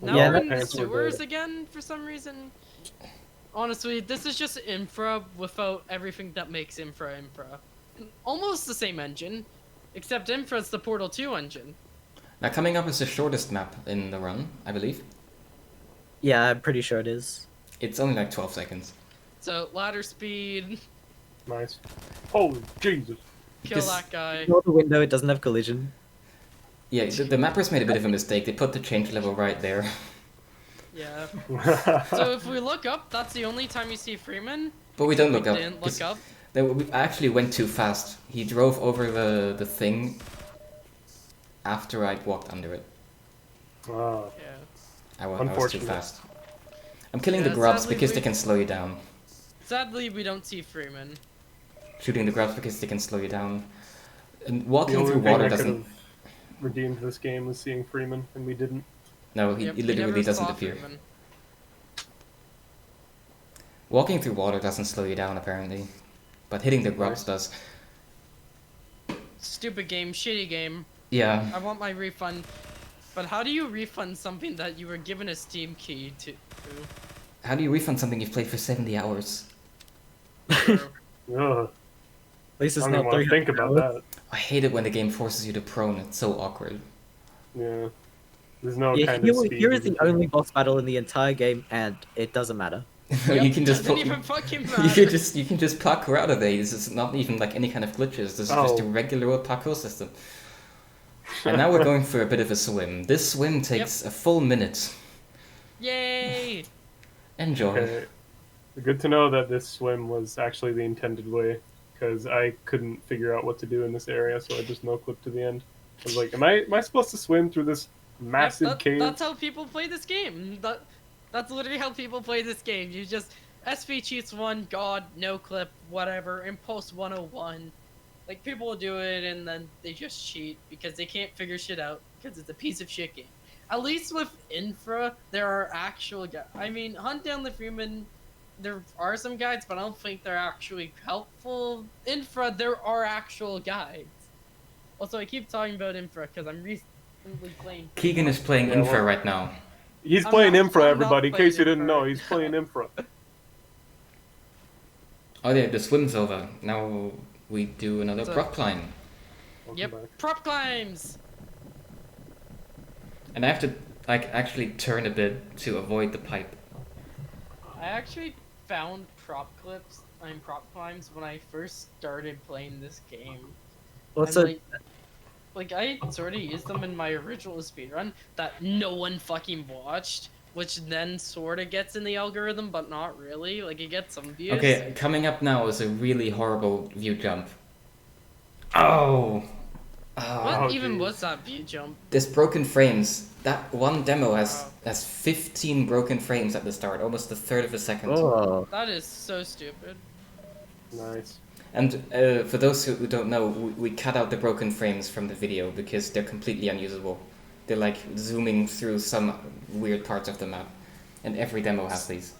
Yeah, Now we're that in the pants were sewers good. again for some reason. Honestly, this is just infra without everything that makes infra. Almost the same engine, except infra's the Portal 2 engine. Now coming up is the shortest map in the run, I believe. Yeah, I'm pretty sure it is. It's only like 12 seconds. So ladder speed, Nice. Holy Jesus. kill Because- that guy. Ignore the window, it doesn't have collision. Yeah, the mappers made a bit of a mistake. They put the change level right there. Yeah. So if we look up, that's the only time you see Freeman. But we don't look We up. didn't 'cause look up. we actually went too fast. He drove over the thing after I'd walked under it. Wow. Yeah. I was too Unfortunate. fast. I'm killing the Yeah, grubs sadly because we- they can slow you down. Sadly, we don't see Freeman. Shooting the grubs because they can slow you down. And The walking only through thing water that could doesn't... have redeemed this game was seeing Freeman, and we didn't. No, he Yep, we literally never doesn't saw appear. Freeman. Walking through water doesn't slow you down, apparently. But hitting the grubs does. Stupid game, shitty game. Yeah. I want my refund. But how do you refund something that you were given a Steam key to? How do you refund something you've played for 70 hours? Ugh. At least I it's don't even not want to 300 think about hours. that. I hate it when the game forces you to prone. It's so awkward. Yeah. There's no Yeah, kind here, of speed. here is you the can- only boss battle in the entire game, and it doesn't matter. Yep, you can just doesn't pull, even fucking you matter. can just parkour out of there. This is not even like any kind of glitches. This is just a Oh. regular old parkour system. And now we're going for a bit of a swim. This swim takes a full minute. Yay! Enjoy. Okay. Good to know that this swim was actually the intended way, because I couldn't figure out what to do in this area, so I just no-clipped to the end. I was like, am I supposed to swim through this massive Yep, cave? That's how people play this game. That's literally how people play this game. You just SV cheats one, God, no clip, whatever, impulse 101. Like people will do it and then they just cheat because they can't figure shit out because it's a piece of shit game. At least with Infra, there are actual guides. I mean, Hunt Down the Freeman, there are some guides, but I don't think they're actually helpful. Infra, there are actual guides. Also, I keep talking about Infra because I'm recently playing. Keegan is playing Yeah, Infra well- right now. He's I'm playing not- Infra, I'm not everybody. In playing case you didn't Infra. know, he's playing Infra. Oh yeah, the swim's over. Now we do another So- prop climb. Welcome Yep, back. prop climbs. And I have to like actually turn a bit to avoid the pipe. I actually found prop climbs when I first started playing this game. What's And, a like I sort of used them in my original speedrun that no one fucking watched which then sort of gets in the algorithm, but not really. Like, it gets some views. Okay, coming up now is a really horrible view jump. Oh! What Oh, even geez. was that view jump? There's broken frames. That one demo has Wow. has 15 broken frames at the start, almost a third of a second. Oh. That is so stupid. Nice. And for those who don't know, we cut out the broken frames from the video because they're completely unusable. They're like zooming through some weird parts of the map, and every demo has these.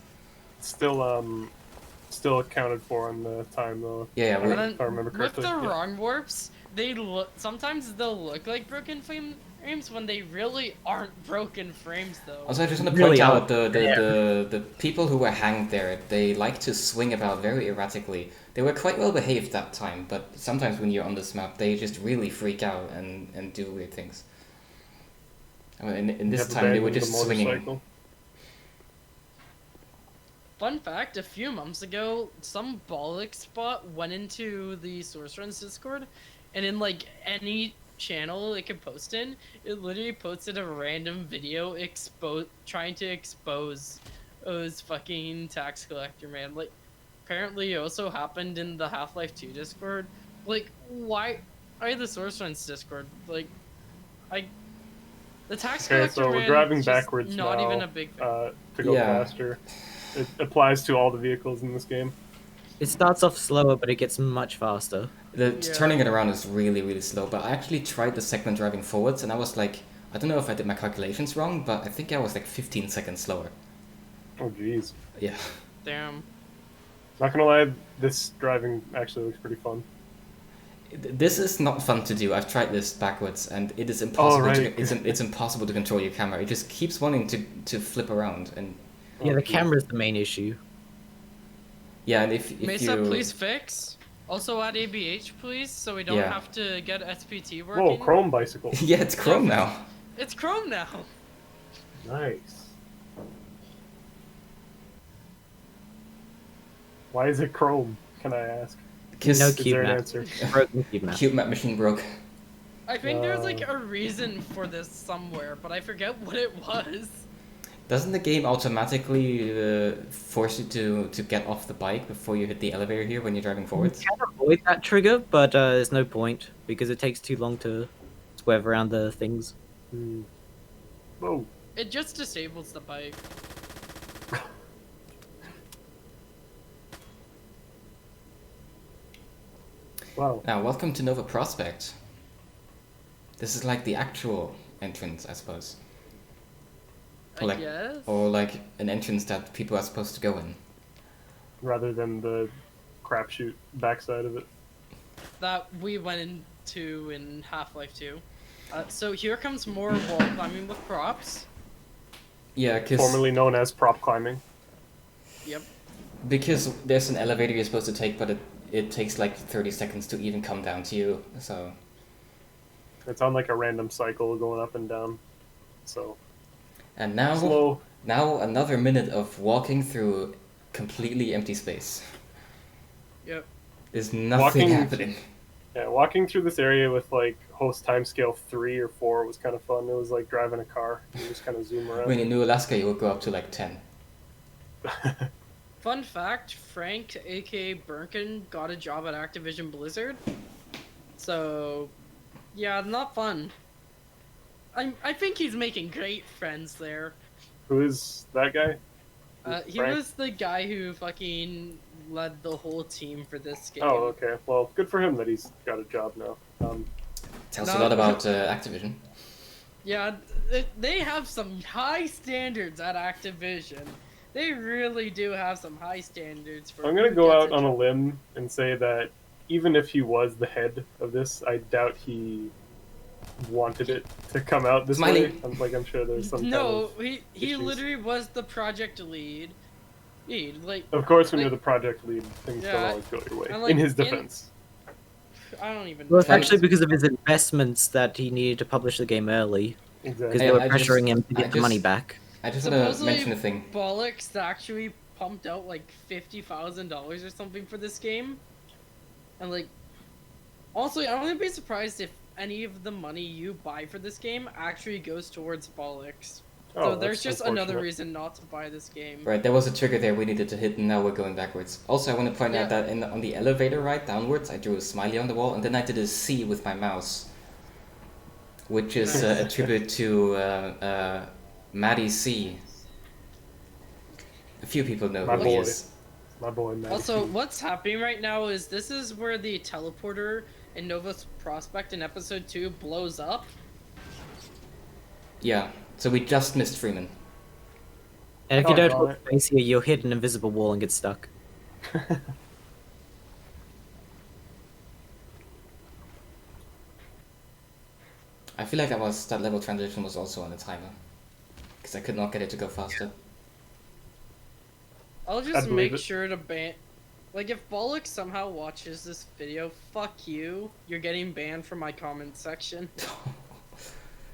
Still accounted for on the time though. Yeah, And we're, then If I remember with correctly. the Yeah. wrong warps, they look. Sometimes they'll look like broken frames when they really aren't broken frames, though. also, I just want to Really point out out the people who were hanged there. They like to swing about very erratically. They were quite well behaved that time, but sometimes when you're on this map, they just really freak out and do weird things. I mean, in this Have time, they were abandoned just the swinging. motorcycle. Fun fact: a few months ago, some bollocks bot went into the Source Runs Discord, and in like any channel it could post in, it literally posted a random video trying to expose those fucking tax collector, man. Like, apparently it also happened in the Half-Life 2 Discord. Like, why? The Source Runs Discord? Like, the tax Okay, collector, so we're man, driving is just backwards not now, even a big fan. to go Yeah. faster. It applies to all the vehicles in this game. It starts off slower, but it gets much faster. Yeah. Turning it around is really, really slow, but I actually tried the segment driving forwards, and I was like, I don't know if I did my calculations wrong, but I think I was like 15 seconds slower. Oh jeez. Yeah. Damn. Not gonna lie, this driving actually looks pretty fun. This is not fun to do. I've tried this backwards, and it is impossible. right. It's impossible to control your camera. It just keeps wanting to flip around, and Yeah, Oh, the geez. camera's the main issue. yeah, and if Mesa, you please fix. Also add ABH, please, so we don't Yeah. have to get SPT working. Whoa, Chrome bicycle. yeah, it's Chrome now. It's Chrome now. Nice. Why is it Chrome? Can I ask? Because No Is cube there an map. answer? Broken cube map. Cube map machine broke. I think there's like a reason for this somewhere, but I forget what it was. Doesn't the game automatically force you to get off the bike before you hit the elevator here when you're driving forwards? You can avoid that trigger, but there's no point because it takes too long to swerve around the things. Hmm. Whoa. It just disables the bike. Wow. Now, welcome to Nova Prospect. This is like the actual entrance, I suppose. I Like- guess. Or like an entrance that people are supposed to go in. Rather than the crapshoot backside of it. That we went into in Half-Life 2. So here comes more wall climbing with props. Yeah, Formerly known as prop climbing. Yep. because there's an elevator you're supposed to take, but it takes like 30 seconds to even come down to you, so... It's on like a random cycle going up and down. So, And now, slow. now another minute of walking through completely empty space. Yep. There's nothing Walking- happening. Yeah, walking through this area with like host timescale 3 or 4 was kind of fun. It was like driving a car. You just kind of zoom I around. mean, in New Alaska, you would go up to like 10. Fun fact, Frank, aka Birkin, got a job at Activision Blizzard. So, yeah, not fun. I think he's making great friends there. Who is that guy? He Frank? was the guy who fucking led the whole team for this game. Oh, okay. Well, good for him that he's got a job now. Tells a No. lot about Activision. Yeah, they have some high standards at Activision. They really do have some high standards for. I'm gonna who go gets out a on a job. limb and say that even if he was the head of this, I doubt he wanted it to come out this Smiley. way. I'm sure there's some No, kind he issues. literally was the project lead. Like, of course, when like- you're the project lead, things don't Yeah, always go your way. and, like, in his in- defense. I don't even. Well, it's know. actually because of his investments that he needed to publish the game early because Exactly. they were I just- pressuring him to I get the money just- back. I just want to Supposedly- mention a thing. Bollocks actually pumped out like $50,000 or something for this game, and like, honestly, I wouldn't be surprised if any of the money you buy for this game actually goes towards Bollocks. Oh, So that's there's just another unfortunate. reason not to buy this game. Right, there was a trigger there we needed to hit, and now we're going backwards. Also, I want to point out Yeah. that on the elevator ride downwards, I drew a smiley on the wall, and then I did a C with my mouse, which is Nice. a tribute to Maddie C. A few people know My who boy. he is. My boy, Matty. Also, what's happening right now is this is where the teleporter in Nova's Prospect in episode 2 blows up. Yeah, so we just missed Freeman. And if you Oh, don't darn hold it. space here, you'll hit an invisible wall and get stuck. I feel like that level transition was also on a timer, because I could not get it to go faster. I'll I just believe make it. sure to ban. Like, if Bollock somehow watches this video, fuck you. You're getting banned from my comment section.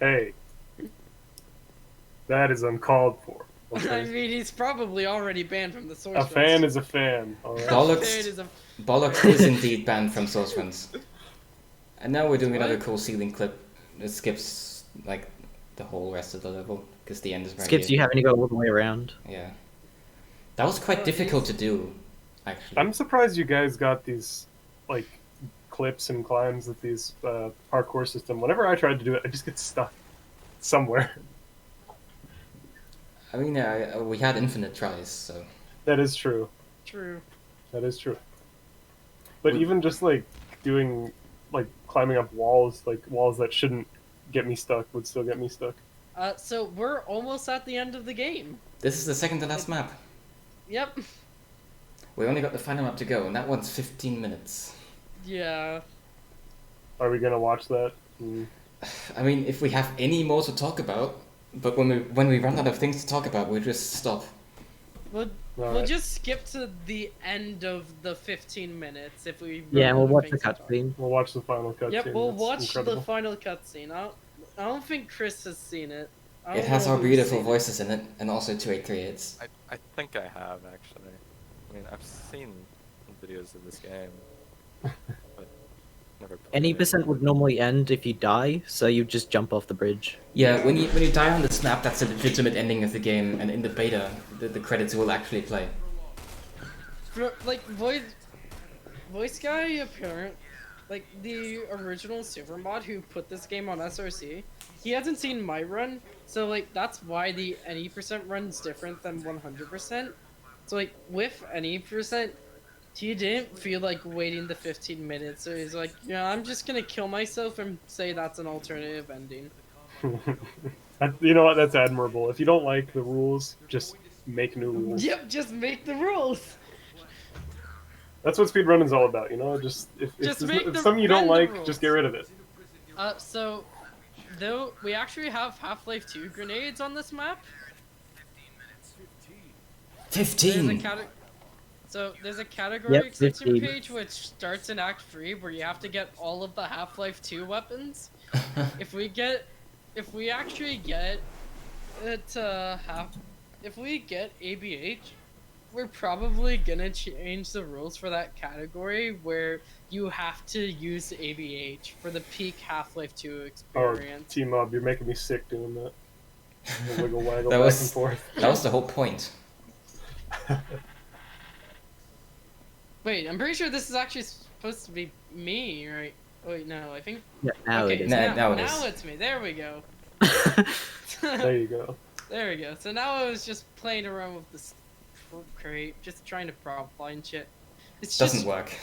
Hey. That is uncalled for. I Okay? mean, he's probably already banned from the source. A fan is a fan. Alright. Bollocks. Fan is a- Bollocks is indeed banned from source runs. And now we're doing another What? cool ceiling clip. It skips like the whole rest of the level because the end is right Skips here. you having to go all the way around. Yeah, that was quite Oh, difficult geez. to do, actually. I'm surprised you guys got these, like, clips and climbs with these parkour system. Whenever I tried to do it, I just get stuck somewhere. I mean, we had infinite tries, so That is true. True. That is true. But We- even just like doing, like climbing up walls, like walls that shouldn't get me stuck, would still get me stuck. So we're almost at the end of the game. this is the second to last map. Yep. We only got the final map to go, and that one's 15 minutes. Yeah. Are we gonna watch that? I mean, if we have any more to talk about, but when we run out of things to talk about, we'll just stop. We'll Alright. just skip to the end of the 15 minutes if we. Yeah, run we'll out of watch the things to talk. cutscene. We'll watch the final cutscene. Yep, we'll That's watch incredible. the final cutscene. I don't think Chris has seen it. I It don't has know our who's beautiful seen it. voices in it, and also 2838s. I think I have actually. I mean, I've seen videos of this game, but never played Any it. percent would normally end if you die, so you just jump off the bridge. Yeah, when you die on the snap, that's a legitimate ending of the game, and in the beta, the credits will actually play. Like voice guy apparent, like the original super mod who put this game on SRC, he hasn't seen my run, so like that's why the any percent run is different than 100%. So like with any percent, he didn't feel like waiting the 15 minutes, so he's like, yeah, I'm just gonna kill myself and say that's an alternative ending. You know what? That's admirable. If you don't like the rules, just make new rules. Yep, just make the rules. That's what speedrunning's all about. You know, just Just if, make if the- something you don't bend the like, rules. just get rid of it. So though we actually have Half-Life 2 grenades on this map. There's a 15! there's a category Yep, extension 15. page which starts in Act 3 where you have to get all of the Half-Life 2 weapons. If we actually get it if we get ABH, we're probably gonna change the rules for that category where you have to use ABH for the peak Half-Life 2 Or experience. T-Mob, you're making me sick doing that. The wiggle waggle That back was- and forth. That was the whole point. Wait, I'm pretty sure this is actually supposed to be me, right? Wait, no, I think. Yeah, now okay, it is. Now it now is. it's me. There we go. There you go. There we go. So now I was just playing around with this crate, just trying to prop find shit. It's Doesn't just, work.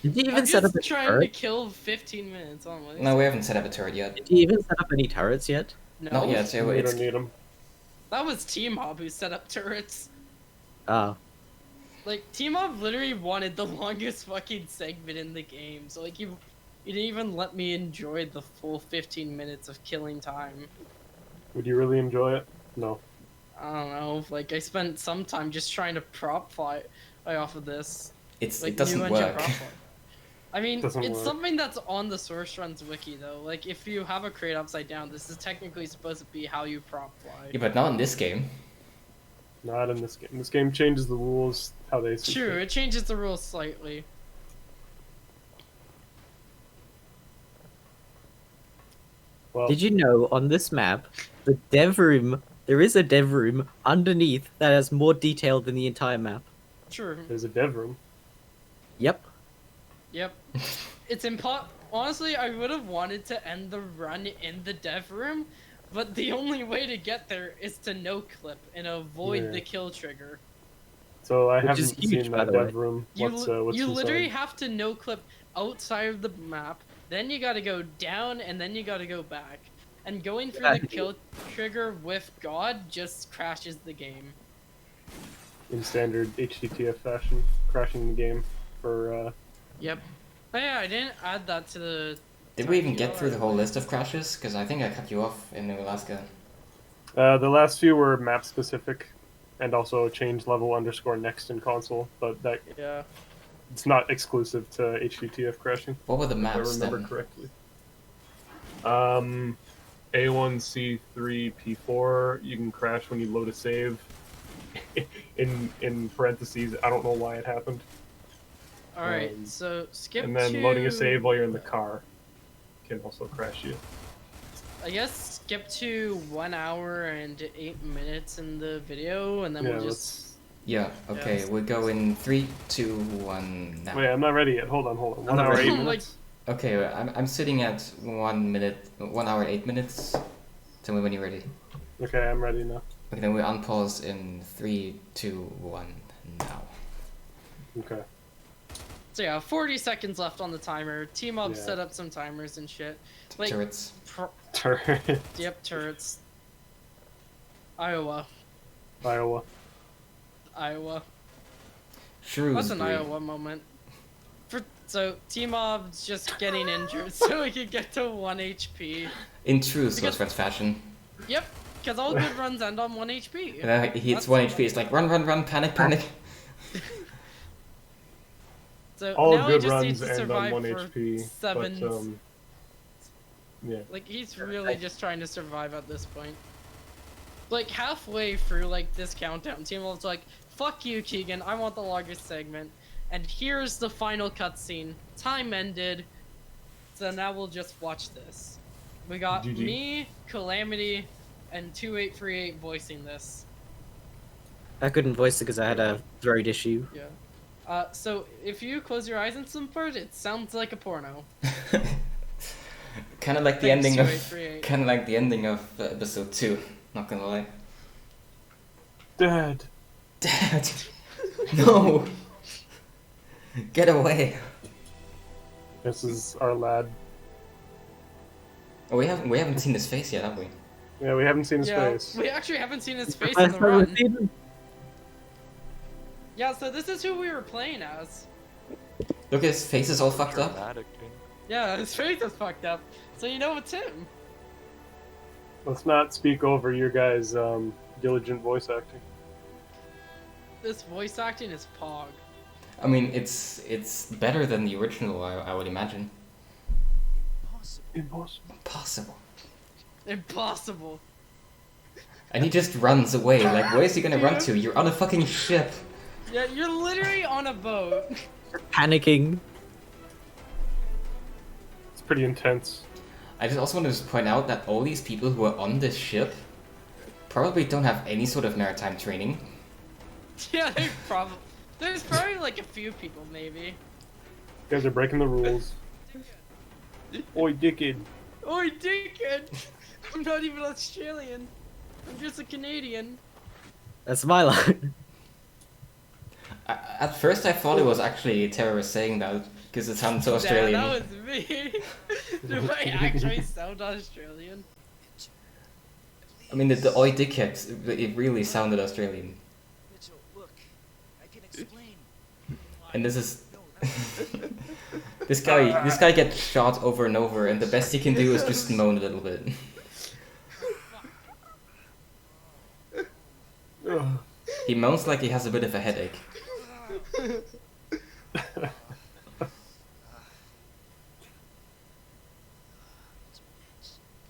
Did you even I'm set up just a trying to turret? kill 15 minutes on my. No, we haven't set up a turret yet. Did you even set up any turrets yet? No, Not yet, so We it's... don't need them. that was Team Mob who set up turrets. Oh. Like Team Mob literally wanted the longest fucking segment in the game, so like you didn't even let me enjoy the full 15 minutes of killing time. Would you really enjoy it? No. I don't know. Like I spent some time just trying to prop fly off of this. It Like doesn't new engine work. prop fly. I mean, Doesn't it's work. something that's on the source runs wiki though. Like if you have a crate upside down, this is technically supposed to be how you prop fly. Yeah, but not in this game. Not in this game. This game changes the rules how they see True, fit. it changes the rules slightly. Well, Did you know on this map, the dev room there is a dev room underneath that has more detail than the entire map. True. There's a dev room. Yep. Yep. It's honestly, I would have wanted to end the run in the dev room, but the only way to get there is to no-clip and avoid the kill trigger. So I Which is haven't huge, seen by that the way. dev room. You, What's you literally inside? have to no-clip outside of the map, then you gotta go down, and then you gotta go back. And going through the kill trigger with God just crashes the game. In standard HTTF fashion, crashing the game for. Yep. Oh yeah, I didn't add that to the... Did we even get through the whole list of crashes? Because I think I cut you off in Alaska. The last few were map specific, and also change level _next in console, but that Yeah. it's not exclusive to HTTF crashing. What were the If I maps remember then? correctly. A1, C3, P4. You can crash when you load a save. in parentheses, I don't know why it happened. Alright, Um, so skip And then to... loading a save while you're in the car can also crash you. I guess skip to 1 hour and 8 minutes in the video, and then Yeah, we'll let's. just... Yeah, okay, we'll go in 3, 2, 1, now. Wait, I'm not ready yet. Hold on. 1 not hour, ready. 8 Like- minutes. Okay, I'm sitting at 1 minute, 1 hour 8 minutes. Tell me when you're ready. Okay, I'm ready now. Okay, then we unpause in 3, 2, 1, now. Okay. So yeah, 40 seconds left on the timer. Team-Up Yeah. set up some timers and shit. Like, Turrets. Turret. Yep, turrets. Iowa. Iowa. Shrewsbury. That's an Iowa moment. So, T-Mob's just getting injured so we can get to 1 HP. In true Source Because- Friends fashion. Yep, because all good runs end on 1 HP. And then he hits That's- 1 HP, it's like run, panic. So All now he good just runs needs to end on survive 1 for HP. 7... But, yeah. Like, he's really just trying to survive at this point. Like, halfway through, like, this countdown, Team Wolf's like, fuck you, Keegan, I want the longest segment. And here's the final cutscene. Time ended. So now we'll just watch this. We got GG. me, Calamity, and 2838 voicing this. I couldn't voice it because I had a throat issue. Yeah. So if you close your eyes in some part, it sounds like a porno. Kind of like the Thanks, ending of 2838. kind of like the ending of episode 2. Not gonna lie. Dad. Dad, no, get away. This is our lad. Oh, we haven't seen his face yet, have we? Yeah, we haven't seen his Yeah, face. we actually haven't seen his face in the run. Yeah, so this is who we were playing as. Look, his face is all fucked up. Dramatic, dude. Yeah, his face is fucked up. So you know it's him. Let's not speak over your guys' diligent voice acting. This voice acting is pog. I mean, it's better than the original, I would imagine. Impossible. Possible. Impossible. And he just runs away. Like, where is he gonna run to? You're on a fucking ship. Yeah, you're literally on a boat. Panicking. It's pretty intense. I just also want to point out that all these people who are on this ship probably don't have any sort of maritime training. Yeah, there's probably like a few people maybe. You guys are breaking the rules. Oi, dickhead. Oi, dickhead! I'm not even Australian. I'm just a Canadian. That's my line. At first I thought it was actually a terrorist saying that, because it sounds so Australian. Yeah, that was me. Do I actually sound Australian? I mean, the oi dickhead, it really sounded Australian. Mitchell, look, I can explain. And this is... this guy gets shot over and over, and the best he can do is just moan a little bit. Ugh. He moans like he has a bit of a headache.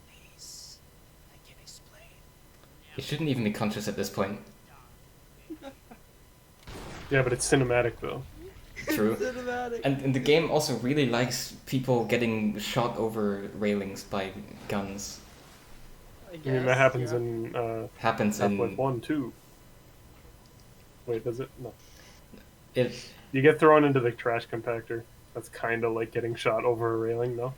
Please, I can explain. He shouldn't even be conscious at this point. Yeah, but it's cinematic though. True. And the game also really likes people getting shot over railings by guns. I guess. I mean, that happens yeah. in Happens Half-Life in 1 too. Wait, does it? No. if You get thrown into the trash compactor. That's kind of like getting shot over a railing, no?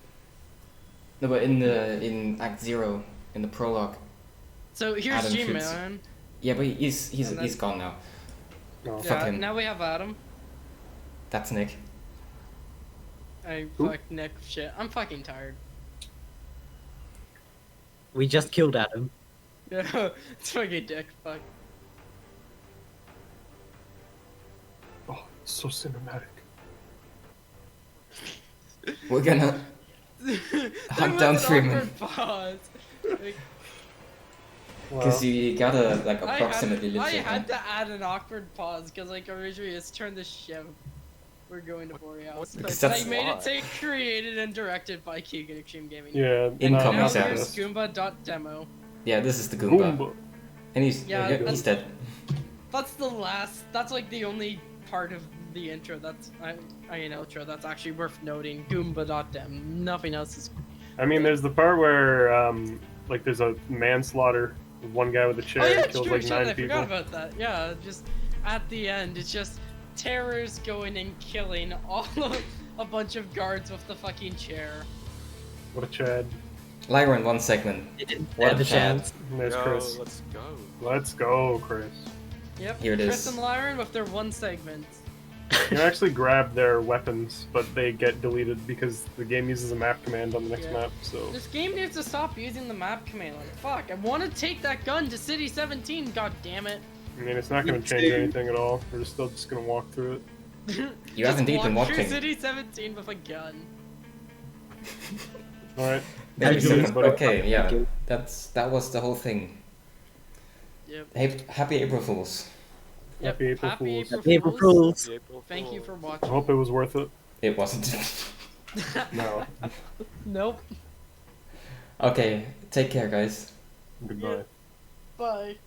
no, but in Act 0 in the prologue. So here's Adam shoots. G-Man. Yeah, but he's And then- he's gone now. No. Fuck Yeah, him. now we have Adam. That's Nick. I Who? fuck Nick. Shit, I'm fucking tired. We just killed Adam. Yeah, it's fucking dick. Fuck. Oh, it's so cinematic. We're gonna There Hunt was down an Freeman. awkward pause. Like, because you gotta like I approximately live had your hand. to add an awkward pause because like originally it's turn the ship. We're going to Borealis. Because But that's- I made it say created and directed by Keegan Extreme Gaming. Yeah. Incoming Now sound. here's Goomba.demo. Yeah, this is the Goomba. Goomba. And he's Yeah, he's dead. That's the last. That's like the only part of the intro that's outro that's actually worth noting. Goomba.dem. Nothing else is. I mean, there's the part where, like, there's a manslaughter. One guy with a chair Oh yeah, it's kills true. like Shit, 9 I people. forgot about that. Yeah, just at the end, it's just terrors going and killing a bunch of guards with the fucking chair. What a Chad. Lyra in one segment. It didn't What stand a a chance. And there's Yo, Chris. let's go. Let's go, Chris. Yep. Here it Chris is. and Lyron with their one segment. You can actually grab their weapons, but they get deleted because the game uses a map command on the next Yeah. map, so... This game needs to stop using the map command. Like, fuck, I want to take that gun to City 17. God damn it. I mean, it's not going Me to change too. anything at all. We're still just going to walk through it. You have indeed been walk through watching. City 17 with a gun. Alright. Thank you, Thank you, sir. buddy. Okay, yeah. Thank you. That was the whole thing. Yep. Hey, happy April Fools. Yep. Happy April Fools. April Happy April Fools. Fools. April Thank you for Fool. I watching. hope it was worth it. It wasn't. No. Nope. Okay, take care, guys. Goodbye. Bye.